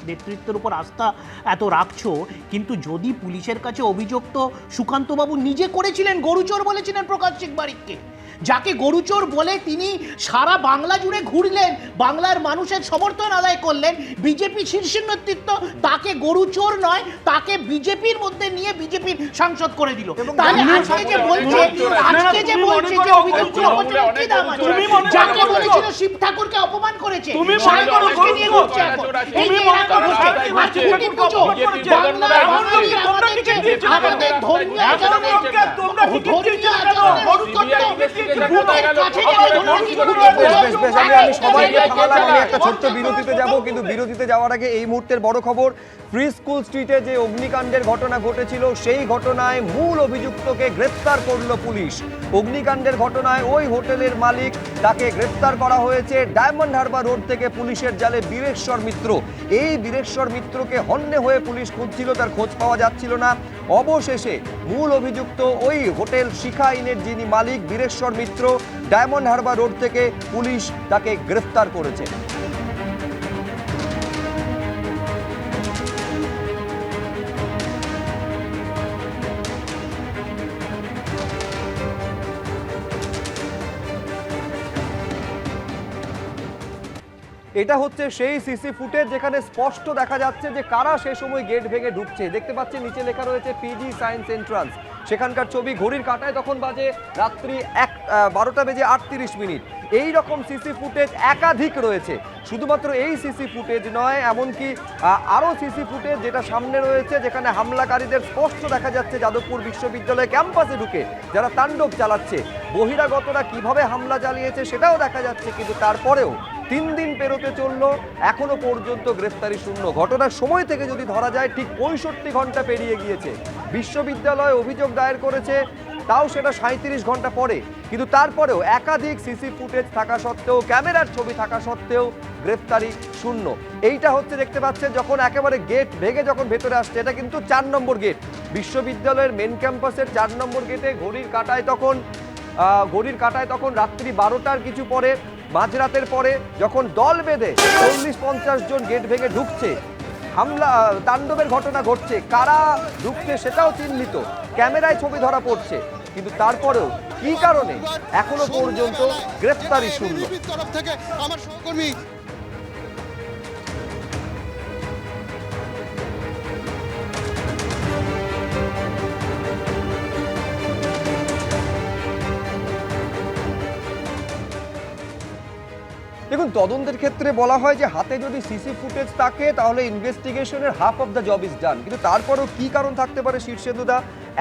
নেতৃত্বের উপর আস্থা এত রাখছো, কিন্তু যদি পুলিশের কাছে অভিযোগ তো সুকান্তবাবু নিজে করেছিলেন, গরুচোর বলেছিলেন প্রকাশ সিং বারিককে, যাকে গরুচোর বলে তিনি সারা বাংলা জুড়ে ঘুরলেন, বাংলার মানুষের সমর্থন আদায় করলেন। বিজেপি শীর্ষ নেতৃত্ব তাকে গরুচোর নয়, তাকে বিজেপির মধ্যে নিয়ে বিজেপির সাংসদ করে দিল। তাহলে আজকে যে বলছে যে অভিযোগগুলো করছে, কি দাম আছে? যাকে বলেছিল শিব ঠাকুরকে অপমান করেছে তুমি সারা মনে করো দেশকে নিয়ে ঘুরছে এখন। এই যে এরকম হচ্ছে, আর খুঁটি পুজো, বাংলা বাঙালি আমাদেরকে আমাদের ধর্মীয় আচরণের ধর্মীয় আচরণের অনুকরণ ভূতের কাছে যাবে ধর্মীয় বেশ, আমি সবাইকে থামালাম। আমি একটা ছোট্ট বিরতিতে যাব, কিন্তু বিরতিতে যাওয়ার আগে এই মুহূর্তের বড় খবর, ফ্রি স্কুল স্ট্রিটে যে অগ্নিকাণ্ডের ঘটনা ঘটেছিল সেই ঘটনায় মূল অভিযুক্তকে গ্রেফতার করল পুলিশ। অগ্নিকাণ্ডের ঘটনায় ওই হোটেলের মালিক, তাকে গ্রেফতার করা হয়েছে ডায়মন্ড হারবার রোড থেকে পুলিশের জালে বীরেশ্বর মিত্র। এই বীরেশ্বর মিত্রকে হন্যে হয়ে পুলিশ খুঁজছিল, তার খোঁজ পাওয়া যাচ্ছিল না। অবশেষে মূল অভিযুক্ত ওই হোটেল শিখা ইনের যিনি মালিক বীরেশ্বর মিত্র, ডায়মন্ড হারবার রোড থেকে পুলিশ তাকে গ্রেফতার করেছে। এটা হচ্ছে সেই সিসি ফুটেজ যেখানে স্পষ্ট দেখা যাচ্ছে যে কারা সে সময় গেট ভেঙে ঢুকছে। দেখতে পাচ্ছেন নিচে লেখা রয়েছে পিজি সায়েন্স এন্ট্রান্স। সেখানকার ছবি, ঘড়ির কাঁটায় তখন বাজে রাত্রি 12:38। এই রকম সিসি ফুটেজ একাধিক রয়েছে। শুধুমাত্র এই সিসি ফুটেজ নয়, এমনকি আরও সিসি ফুটেজ যেটা সামনে রয়েছে, যেখানে হামলাকারীদের স্পষ্ট দেখা যাচ্ছে যাদবপুর বিশ্ববিদ্যালয় ক্যাম্পাসে ঢুকে যারা তাণ্ডব চালাচ্ছে। বহিরাগতরা কিভাবে হামলা চালিয়েছে সেটাও দেখা যাচ্ছে, কিন্তু তারপরেও 3 দিন পেরোতে চললো, এখনো পর্যন্ত গ্রেফতারি শূন্য। ঘটনার সময় থেকে যদি ধরা যায় ঠিক 65 ঘন্টা পেরিয়ে গিয়েছে। বিশ্ববিদ্যালয় অভিযোগ দায়ের করেছে, তাও সেটা 37 ঘন্টা পরে, কিন্তু তারপরেও একাধিক সিসি ফুটেজ থাকা সত্ত্বেও, ক্যামেরার ছবি থাকা সত্ত্বেও গ্রেফতারি শূন্য। এইটা হচ্ছে দেখতে পাচ্ছেন যখন একেবারে গেট ভেঙে যখন ভেতরে আসছে, এটা কিন্তু 4 নম্বর গেট, বিশ্ববিদ্যালয়ের মেন ক্যাম্পাসের 4 নম্বর গেটে। ঘড়ির কাঁটায় তখন রাত্রি 12টার কিছু পরে, মাঝরাতের পরে যখন দল বেঁধে 40-50 জন গেট ভেঙে ঢুকছে, হামলা তাণ্ডবের ঘটনা ঘটছে। কারা ঢুকছে সেটাও চিহ্নিত, ক্যামেরায় ছবি ধরা পড়ছে, কিন্তু তারপরেও কি কারণে এখনো পর্যন্ত গ্রেফতারি শূন্য। তরফ থেকে আমার সহকর্মী দেখুন, তদন্তের ক্ষেত্রে বলা হয় যে হাতে যদি সিসি ফুটেজ থাকে তাহলে ইনভেস্টিগেশনের half of the job is done, কিন্তু তারপরেও কি কারণ থাকতে পারে শীর্ষেন্দুদা?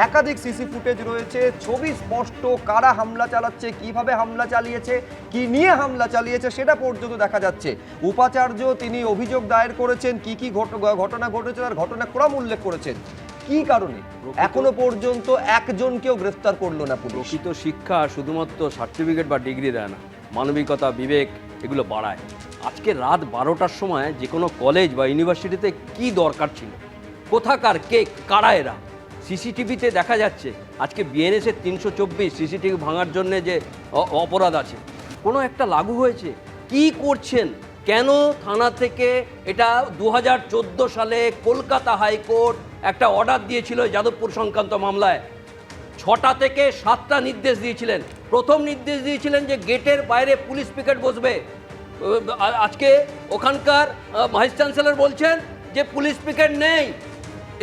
একাধিক সিসি ফুটেজ রয়েছে, ছবি স্পষ্ট, কারা হামলা চালাচ্ছে, কিভাবে হামলা চালিয়েছে, কি নিয়ে হামলা চালিয়েছে সেটা পর্যন্ত দেখা যাচ্ছে। উপাচার্য তিনি অভিযোগ দায়ের করেছেন, কি কি ঘটনা ঘটেছে তার ঘটনাক্রম উল্লেখ করেছেন। কি কারণে এখনো পর্যন্ত একজনকেও গ্রেফতার করলো না পুলিশ? প্রকৃত শিক্ষা শুধুমাত্র সার্টিফিকেট বা ডিগ্রি দেয় না, মানবিকতা, বিবেক এগুলো বাড়ায়। আজকে রাত 12টার সময় যে কোনো কলেজ বা ইউনিভার্সিটিতে কি দরকার ছিল? কোথাকার কে, কারা এরা? সিসিটিভিতে দেখা যাচ্ছে আজকে বিএনএসের 324 সিসিটিভি ভাঙার জন্য যে অপরাধ আছে, কোনো একটা লাগু হয়েছে? কি করছেন? কেন থানা থেকে এটা 2014 সালে কলকাতা হাইকোর্ট একটা অর্ডার দিয়েছিল যাদবপুর সংক্রান্ত মামলায়। 6টা থেকে 7টা নির্দেশ দিয়েছিলেন। প্রথম নির্দেশ দিয়েছিলেন যে গেটের বাইরে পুলিশ পিকেট বসবে। আজকে ওখানকার ভাইস চ্যান্সেলর বলছেন যে পুলিশ পিকেট নেই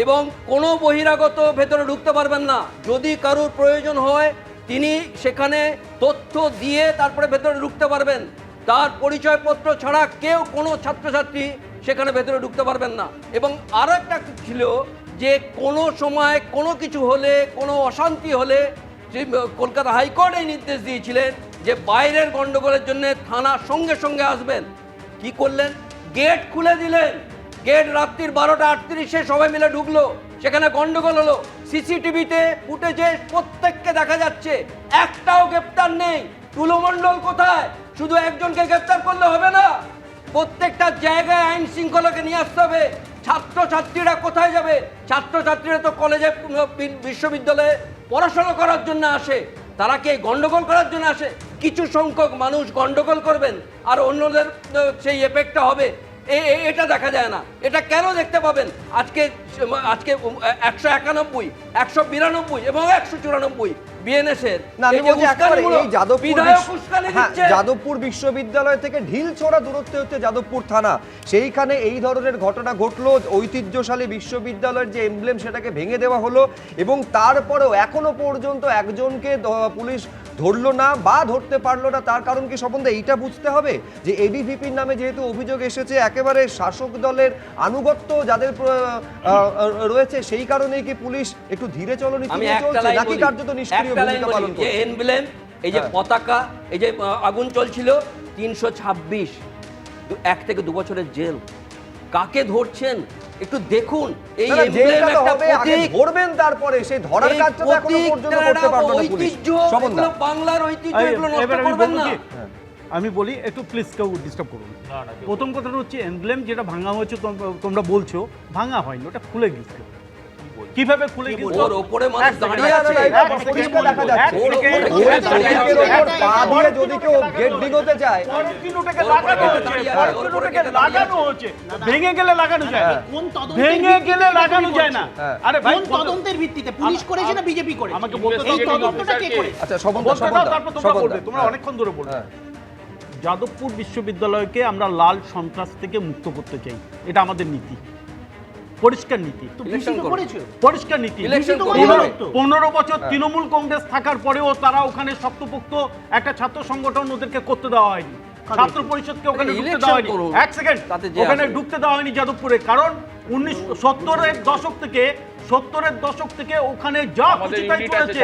এবং কোনো বহিরাগত ভেতরে ঢুকতে পারবেন না। যদি কারোর প্রয়োজন হয় তিনি সেখানে তথ্য দিয়ে তারপরে ভেতরে ঢুকতে পারবেন। তার পরিচয়পত্র ছাড়া কেউ কোনো ছাত্রছাত্রী সেখানে ভেতরে ঢুকতে পারবেন না। এবং আরও একটা ছিল যে কোনো সময় কোনো কিছু হলে, কোনো অশান্তি হলে, যে কলকাতা হাইকোর্ট এই নির্দেশ দিয়েছিলেন যে বাইরের গণ্ডগোলের জন্য থানা সঙ্গে সঙ্গে আসবেন। কি করলেন? গেট খুলে দিলেন। গেট রাত্রির 12:38 সবাই মিলে ঢুকলো, সেখানে গন্ডগোল হলো। সিসিটিভিতে ফুটেজে প্রত্যেককে দেখা যাচ্ছে, একটাও গ্রেপ্তার নেই। তুলোমণ্ডল কোথায়? শুধু একজনকে গ্রেপ্তার করলে হবে না, প্রত্যেকটা জায়গায় আইন শৃঙ্খলাকে নিয়ে আসতে হবে। ছাত্রছাত্রীরা কোথায় যাবে? ছাত্রছাত্রীরা তো কলেজে, বিশ্ববিদ্যালয়ে পড়াশোনা করার জন্য আসে, তারা কি গন্ডগোল করার জন্য আসে? কিছু সংখ্যক মানুষ গন্ডগোল করবেন আর অন্যদের সেই এফেক্টটা হবে, এটা দেখা যায় না। এটা কেন দেখতে পাবেন? আজকে 191, 192 এবং 194 বিএনএসের যাদবপুর বিশ্ববিদ্যালয় থেকে ঢিলছোড়া দূরত্বে হচ্ছে যাদবপুর থানা। সেইখানে এই ধরনের ঘটনা ঘটলো, ঐতিহ্যশালী বিশ্ববিদ্যালয়ের যে এমব্লেম সেটাকে ভেঙে দেওয়া হলো এবং তারপরেও এখনো পর্যন্ত একজনকে পুলিশ ধরলো না বা ধরতে পারলো না, তার কারণ কি সম্বন্ধে এইটা বুঝতে হবে যে এবিভিপির নামে যেহেতু অভিযোগ এসেছে, একেবারে শাসক দলের আনুগত্য যাদের রয়েছে, সেই কারণেই কি পুলিশ একটু ধীরে চলনি আমি একটা লাইন নাকি বলি, কার্যত নিষ্ক্রিয় একটা লাইন ভূমিকা বলি, পালন যে করছে? এমব্লেম, এই যে হ্যাঁ। পতাকা, এই যে আগুন চলছিল, 326 1 থেকে 2 বছরের জেল। কাকে ধরছেন একটু দেখুন। এই না, না, এমব্লেম জেলটা তো একটা হবে, আগে প্রতীক, ধরবেন, তারপরে সেই ধরার এই কাজটা তো এখনো প্রতীক, পর্যন্ত করতে পারলো না পুলিশ। ঐতিহ্য, স্বপন দা। এগুলো বাংলার ঐতিহ্য, এগুলো নষ্ট এবার আমি করবেন বলবো না। কি, আমি বলি একটু প্লিজ কেউ ডিস্টার্ব করুন। প্রথম কথাটা হচ্ছে এমব্লেম যেটা ভাঙা হয়েছে, তোমরা বলছো ভাঙা হয়নি, ওটা খুলে গেছে। কিভাবে খুলে গেছে? ওর ওপরে মানুষ দাঁড়িয়ে আছে, পরিষ্কার দেখা যাচ্ছে। ওর ওপরে ওই দাঁড়িয়ে আছে। ট্রাফিকের ওপর পা দিয়ে যদি কেউ গেট ডিগোতে যায়, পরের দিন ওটাকে লাগানো হচ্ছে, ভেঙে গেলে লাগানো যায় না। কোন তদন্তের ভেঙে ভিত্তিতে গেলে লাগানো বিজেপি যায় না। হ্যাঁ। আরে ভাই, কোন তদন্তের ভিত্তিতে পুলিশ করেছে না বিজেপি করেছে? আমাকে বলতে এই দাও, তদন্তটা কে করে? আচ্ছা স্বপন দা, বলতে স্বপন দাও, দা, তারপর তোমরা স্বপন বলবে, দা। তোমরা অনেকক্ষণ ধরে বলবে। হ্যাঁ। যাদবপুর বিশ্ববিদ্যালয়কে আমরা লাল সন্ত্রাস থেকে মুক্ত করতে চাই, এটা আমাদের নীতি, পরিষ্কার নীতি। তো বিজেপি তো করেছে। পরিষ্কার নীতি। ইলেকশন তো করবে। করবে তো। 15 বছর তৃণমূল কংগ্রেস থাকার পরেও তারা ওখানে শক্তপোক্ত একটা ছাত্র সংগঠন ওদেরকে করতে দেওয়া হয়নি, ছাত্র পরিষদকে ওখানে ঢুকতে ইলেকশন দেওয়া হয়নি। করুন। এক সেকেন্ড, তাতে যে ওখানে আসে। ঢুকতে দেওয়া হয়নি যাদবপুরে, কারণ 1970-এর দশক থেকে ওখানে যা খুশি তাই চলেছে।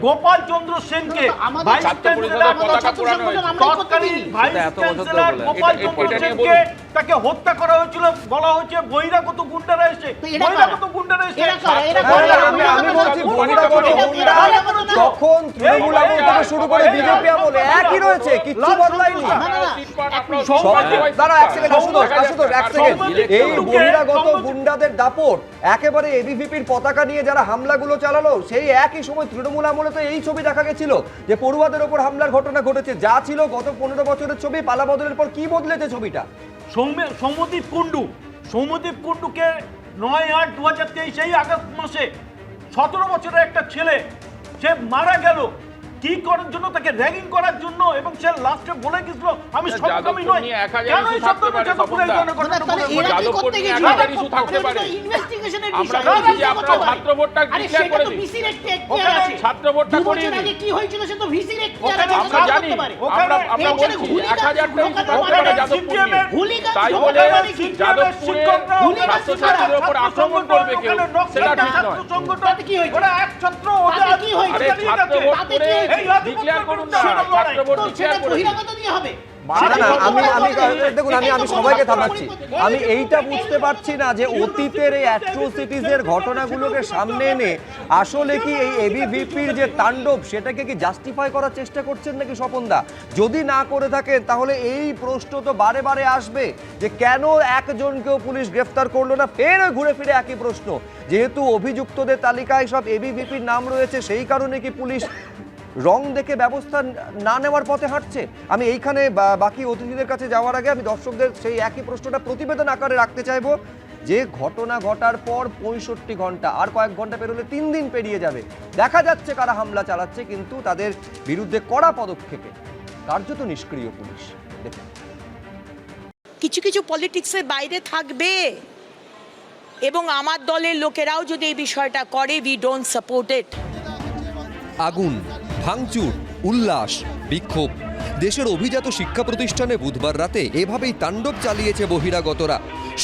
গোপাল চন্দ্র সেনকে আমাদের ভাইস ছাত্র চ্যান্সেলর, আমাদের ছাত্র সংগঠন আমরাই করতে তৎকালীন দিইনি। ভাইস সেটা এত বছর ধরে চ্যান্সেলর বলে। গোপাল চন্দ্র সেনকে তাকে হত্যা করা হয়েছিল, বলা হয়েছে বহিরাগত গুন্ডারা এসে। তো এরা কারা? বহিরাগত গুন্ডারা এসে এরা কারা? এরা হ্যাঁ, কারা? আমি বলছি বহিরাগত গুন্ডা এটা- তখন তৃণমূল আমল থেকে শুরু করে বিজেপি আমলে একই রয়েছে, কিচ্ছু বদলায়নি। না, না, না। দাঁড়া এক সেকেন্ড, আশুতোষ, এক সেকেন্ড। এই বহিরাগত গুন্ডাদের দাপট একেবারে এবিভিপির পতাকা নিয়ে যারা হামলাগুলো চালালো, সেই একই সময় তৃণমূল আমলে তো এই ছবি দেখা গেছিল যে পড়ুয়াদের ওপর হামলার ঘটনা ঘটেছে। যা ছিল গত 15 বছরের ছবি, পালা বদলের পর কি বদলেছে ছবিটা? সৌম্যদীপ কুণ্ডুকে 9/8/2023 এই আগস্ট মাসে 17 বছরের একটা ছেলে, সে মারা গেল কি করার জন্য? তাকে র্যাগিং করার জন্য, এবং সে লাস্টে বলে গেছিল আমি সক্ষমী নই। কেন এই শব্দটা যাদবপুরে এই ধরনের ঘটনা তাহলে বলে? এরা কি করতে গেছিল? ইনভেস্টিগেশনের বিষয়। আরে সেটা তো ভিসির এখতিয়ার আছে। ছাত্র ভোটটা 2 বছর করিনি। আগে কি হয়েছিল সে তো ভিসির এখতিয়ার আছে। আমরা সব জানি, করতে পারে। আমরা এছাড়া বলছি হুলিগান 1000টা ইস্যু থাকতে মানে পারে কি? যাদবপুর নিয়ে। হুলিগান তাই ঝগড়া বলে মানে কি? যাদবপুরে হুলিগান ছাত্রছাত্রীদের উপর আক্রমণ করবে কেউ, সেটা ঠিক নয়। তাতে কি হয়েছে? ওরা এক ছাত্র, তাতে কি হয়েছে? আরে ছাত্র ভোট তাতে করে কি হয়েছে? ডিক্লেয়ার করুন না, সেটা লড়াই। ছাত্র ভোট তো ডিক্লেয়ার সেটা করে দিন। বহিরাগত দিয়ে হবে। না, না, দেখুন, আমি সবাইকে থামাচ্ছি। আমি এইটা বুঝতে পারছি না যে অতীতের এই অ্যাট্রোসিটিজের ঘটনাগুলোকে সামনে এনে আসলে কি এই এবিভিপির যে তাণ্ডব সেটাকে কি জাস্টিফাই করার চেষ্টা করছেন নাকি স্বপনদা? যদি না করে থাকেন তাহলে এই প্রশ্ন তো বারে বারে আসবে যে কেন একজনকেও পুলিশ গ্রেফতার করলো না। ফের ঘুরে ফিরে একই প্রশ্ন, যেহেতু অভিযুক্তদের তালিকায় সব এবিভিপির নাম রয়েছে, সেই কারণে কি পুলিশ রং দেখে ব্যবস্থা না নেওয়ার পথে হাঁটছে? আমি এইখানে বাকি অতিথিদের কাছে যাওয়ার আগে আমি দর্শকদের সেই একই প্রশ্নটা প্রতিবেদন আকারে রাখতে চাইবো যে ঘটনা ঘটার পর 65 ঘন্টা, আর কয়েক ঘন্টা পেরোলে 3 দিন পেরিয়ে যাবে, দেখা যাচ্ছে কারা হামলা চালাচ্ছে, কিন্তু তাদের বিরুদ্ধে কড়া পদক্ষেপে কার্যত নিষ্ক্রিয় পুলিশ। দেখুন, কিছু কিছু পলিটিক্সের বাইরে থাকবে, এবং আমার দলের লোকেরাও যদি এই বিষয়টা করে, উই ডোন্ট সাপোর্ট ইট। আগুন, ভাঙচুর, উল্লাস, বিক্ষোভ, দেশের অভিজাত শিক্ষা প্রতিষ্ঠানে বুধবার রাতে এভাবেই তাণ্ডব চালিয়েছে বহিরাগতরা।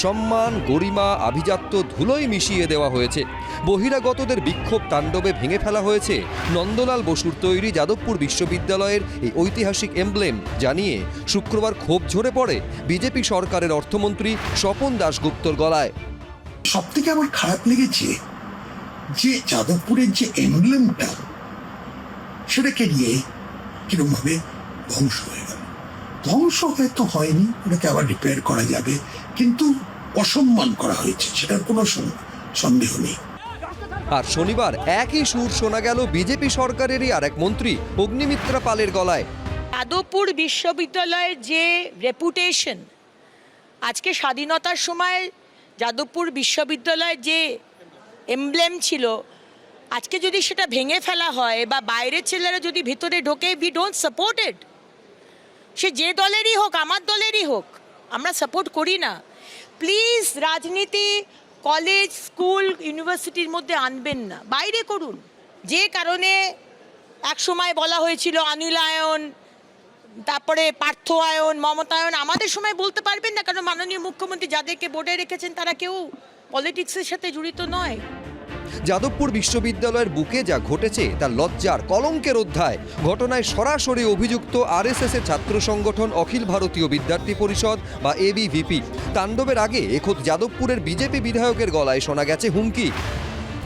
সম্মান, গরিমা, আভিজাত্য ধুলোয় মিশিয়ে দেওয়া হয়েছে। বহিরাগতদের বিক্ষোভ তাণ্ডবে ভেঙে ফেলা হয়েছে নন্দলাল বসুর তৈরি যাদবপুর বিশ্ববিদ্যালয়ের এই ঐতিহাসিক এমব্লেম, জানিয়ে শুক্রবার ক্ষোভ ঝরে পড়ে বিজেপি সরকারের অর্থমন্ত্রী স্বপন দাশগুপ্তর গলায়। সব থেকে আমার খারাপ লেগেছে যে যাদবপুরের যে এমব্লেমটা সেটাকে নিয়ে কিরকম ভাবে ধ্বংস হয়ে গেল। ধ্বংস হয়তো হয়নি, ওটাকে আবার রিপেয়ার করা যাবে, কিন্তু অসম্মান করা হয়েছে, সেটার কোনো সন্দেহ নেই। আর শনিবার একই সুর শোনা গেল বিজেপি সরকারেরই আর এক মন্ত্রী অগ্নিমিত্রা পালের গলায়। যাদবপুর বিশ্ববিদ্যালয়ের যে রেপুটেশন, আজকে স্বাধীনতার সময় যাদবপুর বিশ্ববিদ্যালয়ের যে এমব্লেম ছিল, আজকে যদি সেটা ভেঙে ফেলা হয় বা বাইরের ছেলেরা যদি ভিতরে ঢোকে, উই ডোন্ট সাপোর্ট ইট। সে যে দলেরই হোক, আমার দলেরই হোক, আমরা সাপোর্ট করি না। প্লিজ রাজনীতি কলেজ, স্কুল, ইউনিভার্সিটির মধ্যে আনবেন না, বাইরে করুন। যে কারণে এক সময় বলা হয়েছিল অনিলায়ন, তারপরে পার্থয়ায়ন, মমতায়ন। আমাদের সময় বলতে পারবেন না, কারণ মাননীয় মুখ্যমন্ত্রী যাদেরকে বোর্ডে রেখেছেন তারা কেউ পলিটিক্সের সাথে জড়িত নয়। যাদবপুর বিশ্ববিদ্যালয়ের বুকে যা ঘটেছে তা লজ্জার, কলঙ্কের অধ্যায়। ঘটনায় সরাসরি অভিযুক্ত আরএসএস এর ছাত্র সংগঠন অখিল ভারতীয় বিদ্যার্থী পরিষদ বা এবিভিপি। তাণ্ডবের আগে খোদ যাদবপুরের বিজেপি বিধায়কের গলায় শোনা গেছে হুমকি।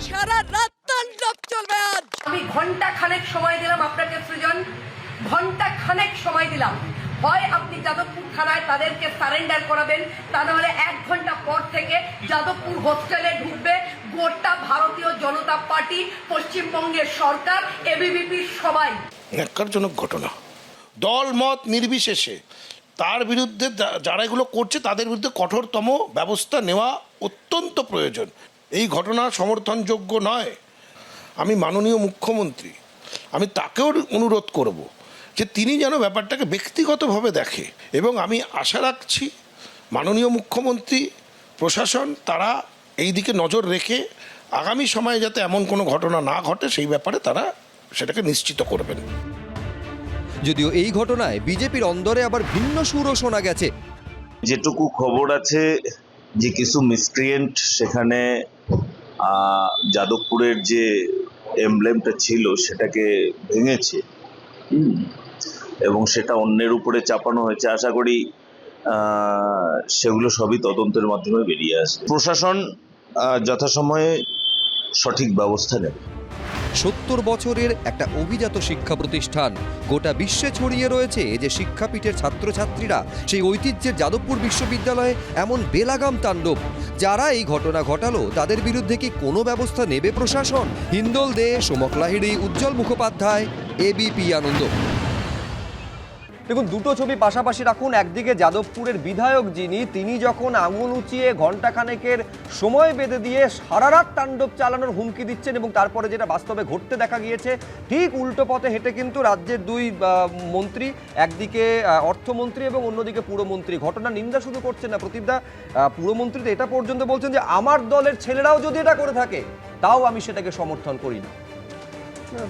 সারা রাত তাণ্ডব চলবে আজ। আমি ঘন্টা খানেক সময় দিলাম আপনাকে সৃজন, ঘন্টা খানেক সময় দিলাম। হয় আপনি যাদবপুর থানায় তাদেরকে সারেন্ডার করাবেন, তা নাহলে 1 ঘন্টা পর থেকে যাদবপুর হোস্টেলে ঢুকবে গোটা ভারতীয় জনতা পার্টি, পশ্চিমবঙ্গের সরকার, এবিভিপি সবাই। ন্যাক্কারজনক ঘটনা। দল মত নির্বিশেষে তার বিরুদ্ধে যারা এগুলো করছে তাদের বিরুদ্ধে কঠোরতম ব্যবস্থা নেওয়া অত্যন্ত প্রয়োজন। এই ঘটনা সমর্থনযোগ্য নয়। আমি মাননীয় মুখ্যমন্ত্রী, আমি তাকেও অনুরোধ করব যে তিনি যেন ব্যাপারটাকে ব্যক্তিগতভাবে দেখে, এবং আমি আশা রাখছি মাননীয় মুখ্যমন্ত্রী, প্রশাসন তারা এই দিকে নজর রেখে আগামী সময়ে যাতে এমন কোনো ঘটনা না ঘটে সেই ব্যাপারে তারা সেটাকে নিশ্চিত করবেন। যদিও এই ঘটনায় বিজেপির অন্দরে আবার ভিন্ন সুরও শোনা গেছে। যেটুকু খবর আছে যে কিছু মিসক্রিয়েন্ট সেখানে যাদবপুরের যে এমব্লেমটা ছিল সেটাকে ভেঙেছে, এবং সেটা অন্যের উপরে চাপানো হয়েছে। আশা করি সেগুলো সবই তদন্তের মাধ্যমে বেরিয়ে আসবে। প্রশাসন যথাসময়ে সঠিক ব্যবস্থা নেবে। 70 বছরের একটা অভিজাত শিক্ষা প্রতিষ্ঠান, গোটা বিশ্বে ছড়িয়ে রয়েছে যে শিক্ষাপীঠের ছাত্রছাত্রীরা সেই ঐতিহ্যের যাদবপুর বিশ্ববিদ্যালয়ে এমন বেলাগাম তাণ্ডব। যারা এই ঘটনা ঘটালো তাদের বিরুদ্ধে কি কোনো ব্যবস্থা নেবে প্রশাসন? হিন্দোল দে, সোমক লাহিড়ী, উজ্জ্বল মুখোপাধ্যায়, এবিপি আনন্দ। দেখুন, দুটো ছবি পাশাপাশি রাখুন। একদিকে যাদবপুরের বিধায়ক তিনি যখন আঙুল উঁচিয়ে ঘণ্টাখানেকের সময় বেঁধে দিয়ে সারা রাত তাণ্ডব চালানোর হুমকি দিচ্ছেন, এবং তারপরে যেটা বাস্তবে ঘটতে দেখা গিয়েছে ঠিক উল্টো পথে হেঁটে কিন্তু রাজ্যের দুই মন্ত্রী, একদিকে অর্থমন্ত্রী এবং অন্যদিকে পুরমন্ত্রী, ঘটনা নিন্দা শুধু করছেন না প্রদীপদা, পুরমন্ত্রী তো এটা পর্যন্ত বলছেন যে আমার দলের ছেলেরাও যদি এটা করে থাকে তাও আমি সেটাকে সমর্থন করি না।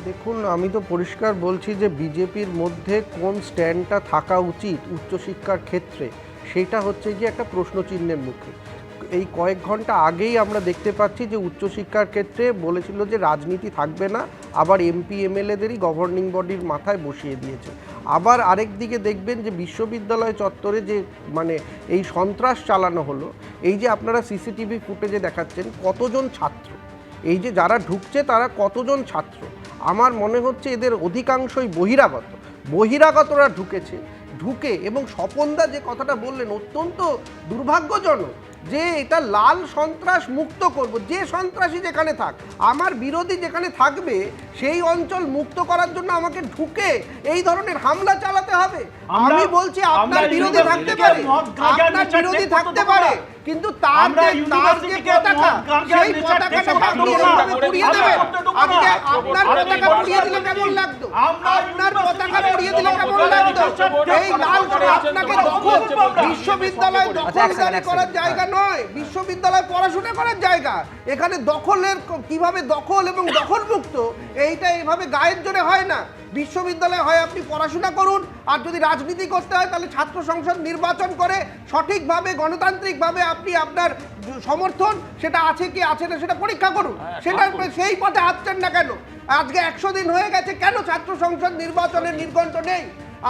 দেখুন, আমি তো পরিষ্কার বলছি যে বিজেপির মধ্যে কোন স্ট্যান্ডটা থাকা উচিত উচ্চশিক্ষার ক্ষেত্রে, সেটা হচ্ছে গিয়ে একটা প্রশ্নচিহ্নের মুখে। এই কয়েক ঘন্টা আগেই আমরা দেখতে পাচ্ছি যে উচ্চশিক্ষার ক্ষেত্রে বলেছিল যে রাজনীতি থাকবে না, আবার এমপি এমএলএদেরই গভর্নিং বডির মাথায় বসিয়ে দিয়েছে। আবার আরেক দিকে দেখবেন যে বিশ্ববিদ্যালয় চত্বরে যে এই সন্ত্রাস চালানো হলো, এই যে আপনারা সিসিটিভি ফুটেজে দেখাচ্ছেন কতজন ছাত্র, এই যে যারা ঢুকছে তারা কতজন ছাত্র, আমার মনে হচ্ছে এদের অধিকাংশই বহিরাগতরা ঢুকে এবং স্বপনদা যে কথাটা বললেন অত্যন্ত দুর্ভাগ্যজনক যে এটা লাল সন্ত্রাস মুক্ত করব। যে সন্ত্রাসী যেখানে থাক, আমার বিরোধী যেখানে থাকবে সেই অঞ্চল মুক্ত করার জন্য আমাকে ঢুকে এই ধরনের হামলা চালাতে হবে। আমি বলছি আপনার বিরোধী থাকতে পারে, কিন্তু তার যে পতাকা, সেই পতাকাটা আপনি এইভাবে পুড়িয়ে দেবেন। আজকে আপনার পতাকা পুড়িয়ে দিলে কেমন লাগতো? আপনার পতাকা পুড়িয়ে দিলে কেমন লাগতো? এই লাল আপনাকে দখল, বিশ্ববিদ্যালয় দখলদারি করার জায়গা নয়, বিশ্ববিদ্যালয় পড়াশোনা করার জায়গা। এখানে দখলের কিভাবে দখল এবং দখলমুক্ত এইটা এইভাবে গায়ের জোরে হয় না। বিশ্ববিদ্যালয়ে হয় আপনি পড়াশোনা করুন, আর যদি রাজনীতি করতে হয় তাহলে ছাত্র সংসদ নির্বাচন করে সঠিকভাবে গণতান্ত্রিকভাবে আপনি আপনার সমর্থন সেটা আছে কি আছে না সেটা পরীক্ষা করুন। সেটা সেই পথে হাঁটছেন না কেন? আজকে 100 দিন হয়ে গেছে, কেন ছাত্র সংসদ নির্বাচনের নির্ঘণ্ট নেই?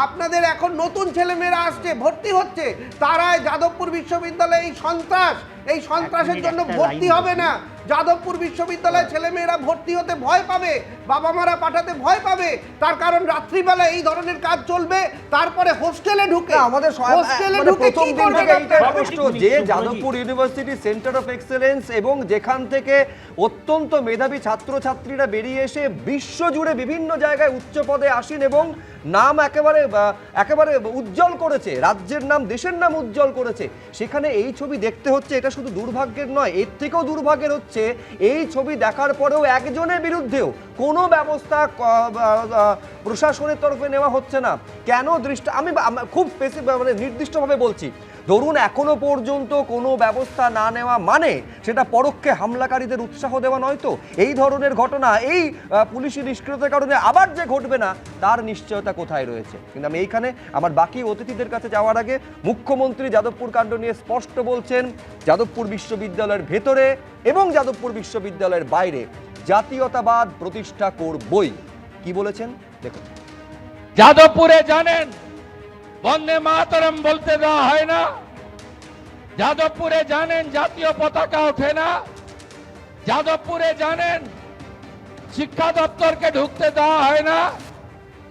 আপনাদের এখন নতুন ছেলেমেয়েরা আসছে, ভর্তি হচ্ছে, তারা যাদবপুর বিশ্ববিদ্যালয়ে এই সন্ত্রাসের জন্য ভর্তি হবে না। যাদবপুর বিশ্ববিদ্যালয়ে ছেলেমেয়েরা ভর্তি হতে ভয় পাবে, বাবা মারা পাঠাতে ভয় পাবে, তার কারণ রাত্রিবেলা এই ধরনের কাজ চলবে। তারপরে হোস্টেলে ঢুকে যে Jadavpur university centre of excellence, এবং যেখান থেকে অত্যন্ত মেধাবী ছাত্রছাত্রীরা বেরিয়ে এসে বিশ্বজুড়ে বিভিন্ন জায়গায় উচ্চ পদে আসেন এবং নাম একেবারে উজ্জ্বল করেছে, রাজ্যের নাম দেশের নাম উজ্জ্বল করেছে, সেখানে এই ছবি দেখতে হচ্ছে। এটা শুধু দুর্ভাগ্যের নয়, এর থেকেও দুর্ভাগ্যের হচ্ছে এই ছবি দেখার পরেও একজনের বিরুদ্ধেও কোনো ব্যবস্থা প্রশাসনের তরফে নেওয়া হচ্ছে না কেন? আমি খুব মানে নির্দিষ্টভাবে বলছি, ধরুন এখনো পর্যন্ত কোনো ব্যবস্থা না নেওয়া মানে সেটা পরোক্ষে হামলাকারীদের উৎসাহ দেওয়া নয় তো? এই ধরনের ঘটনা এই পুলিশি নিষ্ক্রিয়তার কারণে আবার যে ঘটবে না তার নিশ্চয়তা কোথায় রয়েছে? কিন্তু আমি এইখানে আমার বাকি অতিথিদের কাছে যাওয়ার আগে মুখ্যমন্ত্রী যাদবপুর কাণ্ড নিয়ে স্পষ্ট বলছেন, যাদবপুর বিশ্ববিদ্যালয়ের ভেতরে এবং যাদবপুর বিশ্ববিদ্যালয়ের বাইরে জাতীয়তাবাদ প্রতিষ্ঠা করবই। কি বলেছেন দেখুন। যাদবপুরে জানেন বন্দে মাতরম বলতে দেওয়া হয় না, যাদবপুরে জানেন জাতীয় পতাকা ওঠে না, যাদবপুরে জানেন শিক্ষা দপ্তরকে ঢুকতে দেওয়া হয় না,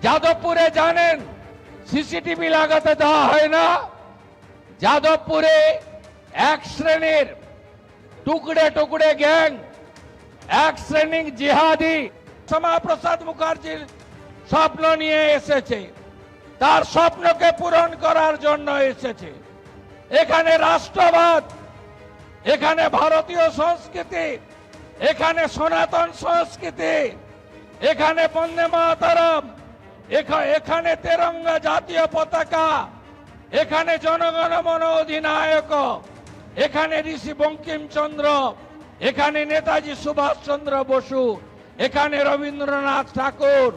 যাদবপুরে জানেন সিসিটিভি লাগাতে দেওয়া হয় না, যাদবপুরে এক শ্রেণীর টুকরে টুকরে গ্যাং, এক শ্রেণীর জিহাদি শ্যামাপ্রসাদ মুখার্জির স্বপ্ন নিয়ে এসেছে, তার স্বপ্নকে পূরণ করার জন্য এসেছে। এখানে রাষ্ট্রবাদ, এখানে ভারতীয় সংস্কৃতি, এখানে সনাতন সংস্কৃতি, এখানে বন্দে মাতরম, এখানে তেরঙ্গা জাতীয় পতাকা, এখানে জনগণ মন অধিনায়ক, এখানে ঋষি বঙ্কিমচন্দ্র, এখানে নেতাজি সুভাষচন্দ্র বসু, এখানে রবীন্দ্রনাথ ঠাকুর,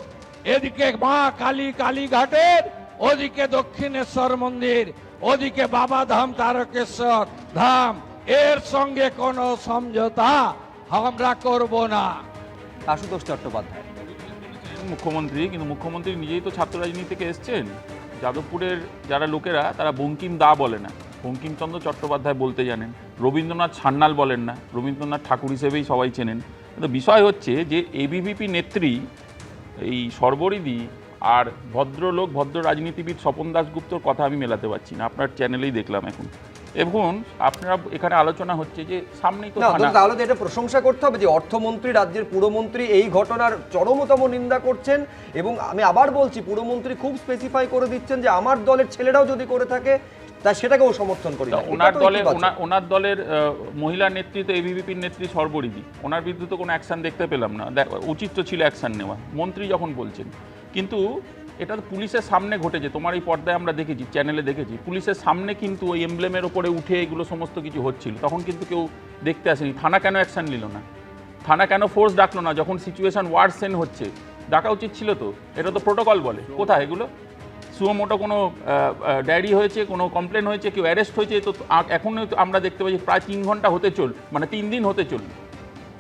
এদিকে মা কালী কালীঘাটের, ওদিকে দক্ষিণেশ্বর মন্দির, ওদিকে বাবাধাম তারকেশ্বর ধাম। এর সঙ্গে কোনো সমঝোতা আমরা করব না। আশুতোষ চট্টোপাধ্যায় মুখ্যমন্ত্রী, কিন্তু মুখ্যমন্ত্রী নিজেই তো ছাত্র রাজনীতি থেকে এসছেন। যাদবপুরের যারা লোকেরা তারা বঙ্কিম দা বলে না, বঙ্কিমচন্দ্র চট্টোপাধ্যায় বলতে জানেন। রবীন্দ্রনাথ সান্যাল বলেন না, রবীন্দ্রনাথ ঠাকুর হিসেবেই সবাই চেনেন। কিন্তু বিষয় হচ্ছে যে এবিভিপি নেত্রী এই সর্বরিদি আর ভদ্রলোক, ভদ্র রাজনীতিবিদ স্বপন দাশগুপ্তর কথা আমি মেলাতে পারছি না। আপনার চ্যানেলেই দেখলাম এখন আপনারা এখানে আলোচনা হচ্ছে যে সামনেই তো তাহলে তো এটা প্রশংসা করতে হবে যে অর্থমন্ত্রী, রাজ্যের পুরমন্ত্রী এই ঘটনার চরমতম নিন্দা করছেন। এবং আমি আবার বলছি, পুরমন্ত্রী খুব স্পেসিফাই করে দিচ্ছেন যে আমার দলের ছেলেরাও যদি করে থাকে তা সেটাকেও সমর্থন করি। ওনার দলের মহিলা নেত্রী তো এবিভিপির নেত্রী সর্বরিদি, ওনার বিরুদ্ধে তো কোনো অ্যাকশন দেখতে পেলাম না। উচিত তো ছিল অ্যাকশন নেওয়া, মন্ত্রী যখন বলছেন। কিন্তু এটা তো পুলিশের সামনে ঘটেছে, তোমার এই পর্দায় আমরা দেখেছি, চ্যানেলে দেখেছি, পুলিশের সামনে কিন্তু ওই এমব্লেমের ওপরে উঠে এগুলো সমস্ত কিছু হচ্ছিল, তখন কিন্তু কেউ দেখতে আসেনি। থানা কেন অ্যাকশন নিল না? থানা কেন ফোর্স ডাকলো না যখন সিচুয়েশন ওয়ার্সেন হচ্ছে? ডাকা উচিত ছিল তো, এটা তো প্রোটোকল বলে। কোথায় এগুলো? সুমোটো কোনো ডায়েরি হয়েছে, কোনো কমপ্লেন হয়েছে, কেউ অ্যারেস্ট হয়েছে, তো এখন আমরা দেখতে পাচ্ছি প্রায় 3 ঘন্টা হতে মানে 3 দিন হতে চলল।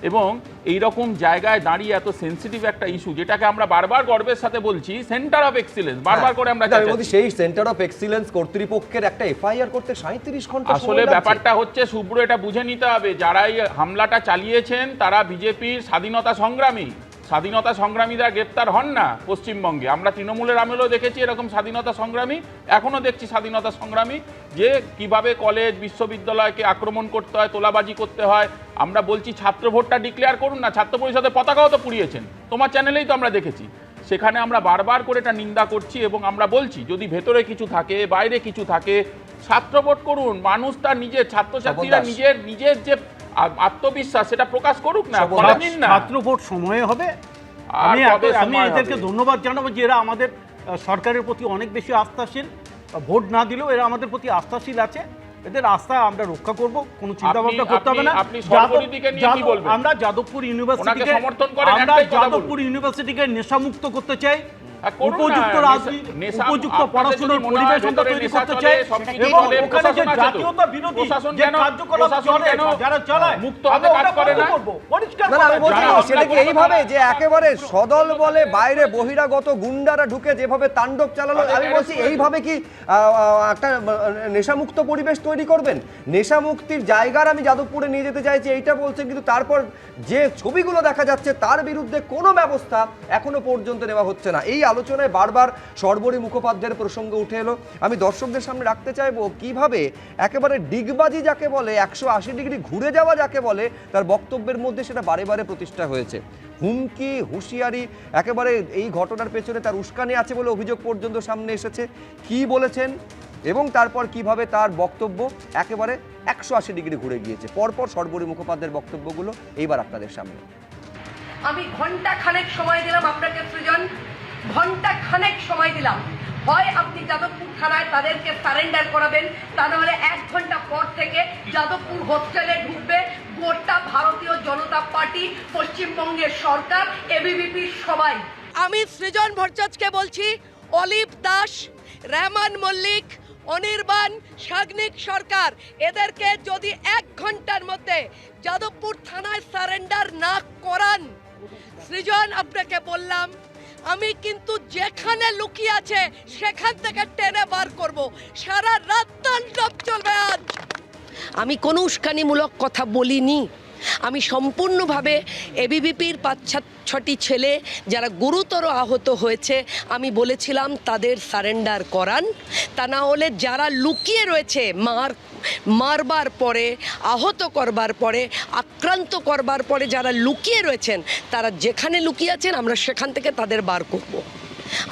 এবং এই রকম জায়গায় দাঁড়িয়ে এত সেন্সিটিভ একটা ইস্যু, যেটাকে আমরা বারবার গর্বের সাথে বলছি সেন্টার অফ এক্সিলেন্স, বারবার করে আমরা সেই সেন্টার অফ এক্সিলেন্স কর্তৃপক্ষের একটা এফআইআর করতে 37 ঘন্টা। আসলে ব্যাপারটা হচ্ছে শুভ্র, এটা বুঝে নিতে হবে, যারা এই হামলাটা চালিয়েছেন তারা বিজেপির স্বাধীনতা সংগ্রামী। স্বাধীনতা সংগ্রামীরা গ্রেপ্তার হন না পশ্চিমবঙ্গে। আমরা তৃণমূলের আমলেও দেখেছি এরকম স্বাধীনতা সংগ্রামী, এখনও দেখছি স্বাধীনতা সংগ্রামী, যে কিভাবে কলেজ বিশ্ববিদ্যালয়কে আক্রমণ করতে হয়, তোলাবাজি করতে হয়। আমরা বলছি ছাত্র ভোটটা ডিক্লেয়ার করুন না, ছাত্র পরিষদের পতাকাও তো পুড়িয়েছেন, তোমার চ্যানেলেই তো আমরা দেখেছি। সেখানে আমরা বারবার করে এটা নিন্দা করছি এবং আমরা বলছি যদি ভেতরে কিছু থাকে, বাইরে কিছু থাকে, ছাত্র ভোট করুন। মানুষ তার নিজের, ছাত্রছাত্রীরা নিজের যে আত্মবিশ্বাস সেটা প্রকাশ করুক না, ছাত্র ভোট সময়ে হবে। আমি এদেরকে ধন্যবাদ জানাবো যে এরা আমাদের সরকারের প্রতি অনেক বেশি আস্থাশীল। ভোট না দিলেও এরা আমাদের প্রতি আস্থাশীল আছে, এদের আস্থা আমরা রক্ষা করব, কোনো চিন্তা ভাবনা করতে হবে না। আমরা যাদবপুর ইউনিভার্সিটিকে নেশামুক্ত করতে চাই, উপযুক্ত রাজনীতি, উপযুক্ত পড়াশোনার পরিবেশ আমরা তৈরি করতে চাই এবং ওখানে যে জাতীয়তা বিরোধী যে কার্যকলাপ চলে, যারা চালায়, মুক্ত হাতে কাজ করে না, পরিষ্কার সেটা কি এইভাবে যে একেবারে সদল বলে বাইরে বহিরাগত গুন্ডারা ঢুকে যেভাবে তাণ্ডব চালালো, আমি বলছি এইভাবে কি একটা নেশামুক্ত পরিবেশ তৈরি করবেন? নেশামুক্তির জায়গার আমি যাদবপুরে নিয়ে যেতে চাইছি এইটা বলছেন, কিন্তু তারপর যে ছবিগুলো দেখা যাচ্ছে তার বিরুদ্ধে কোনো ব্যবস্থা এখনো পর্যন্ত নেওয়া হচ্ছে না। এই আলোচনায় বারবার সর্বরী মুখোপাধ্যায়ের প্রসঙ্গ উঠে এলো। আমি দর্শকদের সামনে রাখতে চাইবো কিভাবে একেবারে ডিগবাজি যাকে বলে, 180 ডিগ্রি ঘুরে যাওয়া যাকে বলে, তার বক্তব্যের মধ্যে সেটা বারে বারে প্রতিষ্ঠা হয়েছে। হুমকি, হুঁশিয়ারি, একেবারে এই ঘটনার পেছনে তার উস্কানি আছে বলে অভিযোগ পর্যন্ত সামনে এসেছে। কি বলেছেন এবং তারপর কিভাবে তার বক্তব্য একেবারে 180 ডিগ্রি ঘুরে গিয়েছে। পরপর সর্বরী মুখোপাধ্যায়ের বক্তব্যগুলো এইবার আপনাদের সামনে। আমি ঘন্টা খানেক সময় দিলাম আপনাকে সৃজন, ঘন্টা খানেক সময় দিলাম। হয় আপনি যাদবপুর থানায় তাদেরকে সারেন্ডার করাবেন, তা নাহলে 1 ঘন্টা পর থেকে যাদবপুর হোস্টেলে ঢুকবে গোটা ভারতীয় জনতা পার্টি, পশ্চিমবঙ্গের সরকার, এবিভিপি সবাই। আমি সৃজন ভট্টাচার্যকে বলছি, অলিভ দাস, রহমান মল্লিক, অনির্বাণ, সাগ্নিক সরকার, এদেরকে যদি 1 ঘন্টার মধ্যে যাদবপুর থানায় সারেন্ডার না করান, সৃজন আপনাকে বললাম আমি কিন্তু যেখানে লুকিয়ে আছে সেখান থেকে টেনে বার করব। সারা রাত তাণ্ডব চলবে আজ। আমি কোনো উস্কানিমূলক কথা বলিনি। আমি সম্পূর্ণভাবে এবিভিপির 5-6টি ছেলে যারা গুরুতর আহত হয়েছে, আমি বলেছিলাম তাদের সারেন্ডার করান, তা না হলে যারা লুকিয়ে রয়েছে মারবার পরে, আহত করবার পরে, আক্রান্ত করবার পরে যারা লুকিয়ে রয়েছেন, তারা যেখানে লুকিয়ে আছেন আমরা সেখান থেকে তাদের বার করব।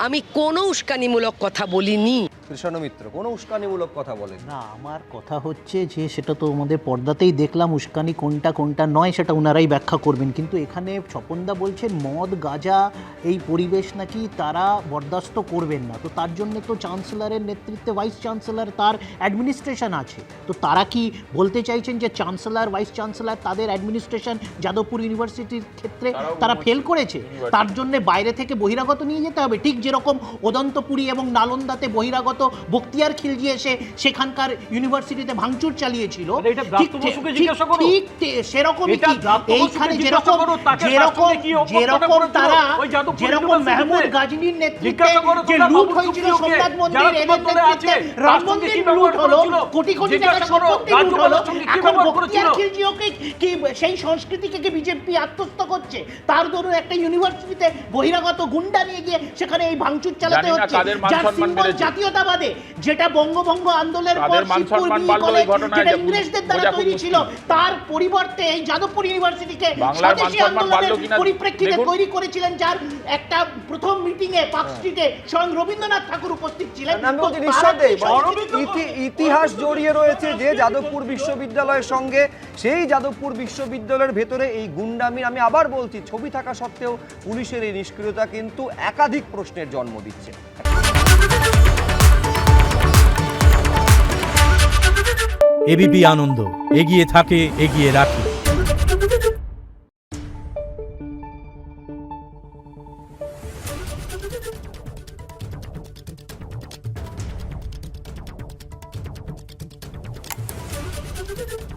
আমি কোনো উস্কানিমূলক কথা বলিনি। কৃষ্ণ মিত্র কোনো উস্কানিমূলক কথা বলেন না, আমার কথা হচ্ছে যে সেটা তো আমাদের পর্দাতেই দেখলাম, উস্কানি কোনটা কোনটা নয় সেটা ওনারাই ব্যাখ্যা করবেন, কিন্তু এখানে স্বপনদা বলছেন মদ গাঁজা এই পরিবেশ নাকি তারা বরদাস্ত করবেন না। তো তার জন্য তো চ্যান্সেলরের নেতৃত্বে ভাইস চ্যান্সেলর, তার অ্যাডমিনিস্ট্রেশন আছে। তো তারা কি বলতে চাইছেন যে চ্যান্সেলর, ভাইস চ্যান্সেলর, তাদের অ্যাডমিনিস্ট্রেশন যাদবপুর ইউনিভার্সিটির ক্ষেত্রে তারা ফেল করেছে, তার জন্য বাইরে থেকে বহিরাগত নিয়ে যেতে হবে? ঠিক যেরকম অদন্তপুরী এবং নালন্দাতে বহিরাগত বক্তিয়ার খিলজি এসে সেখানকার ইউনিভার্সিটিতে ভাঙচুর চালিয়েছিল, ঠিক সেরকমই এইখানে যেরকম তারা যেরকম মেহমুদ গাজনীর নেতৃত্বে যে লুট হয়েছিল সোমনাথ মন্দির, এদের নেতৃত্বে রাম মন্দির লুট হলো, কোটি কোটি টাকা সম্পত্তি লুট হলো, এখন বক্তিয়ার খিলজিওকে কি সেই সংস্কৃতিকে কি বিজেপি আত্মস্থ করছে? তার দরুন একটা ইউনিভার্সিটিতে বহিরাগত গুন্ডা নিয়ে গিয়ে সেখানে এই ভাঙচুর চালাতে হচ্ছে, যার সিম্বল জাতীয়তাবাদে, যেটা বঙ্গভঙ্গ আন্দোলনের পর শিবপুর কলেজ যেটা ইংরেজদের দ্বারা তৈরি ছিল, তার পরিবর্তে এই যাদবপুর ইউনিভার্সিটিকে স্বদেশী আন্দোলনের পরিপ্রেক্ষিতে তৈরি করেছিলেন, যার একটা প্রথম মিটিং এ পার্ক স্ট্রিটে স্বয়ং রবীন্দ্রনাথ ঠাকুর উপস্থিত ছিলেন। ইতিহাস জড়িয়ে রয়েছে যে যাদবপুর বিশ্ববিদ্যালয়ের সঙ্গে, সেই যাদবপুর বিশ্ববিদ্যালয়ের ভেতরে এই গুন্ডামির, আমি আবার বলছি, ছবি থাকা সত্ত্বেও পুলিশের এই নিষ্ক্রিয়তা কিন্তু একাধিক প্রশ্নের জন্ম দিচ্ছে। এবিপি আনন্দ, এগিয়ে থাকে, এগিয়ে রাখে। Thank you.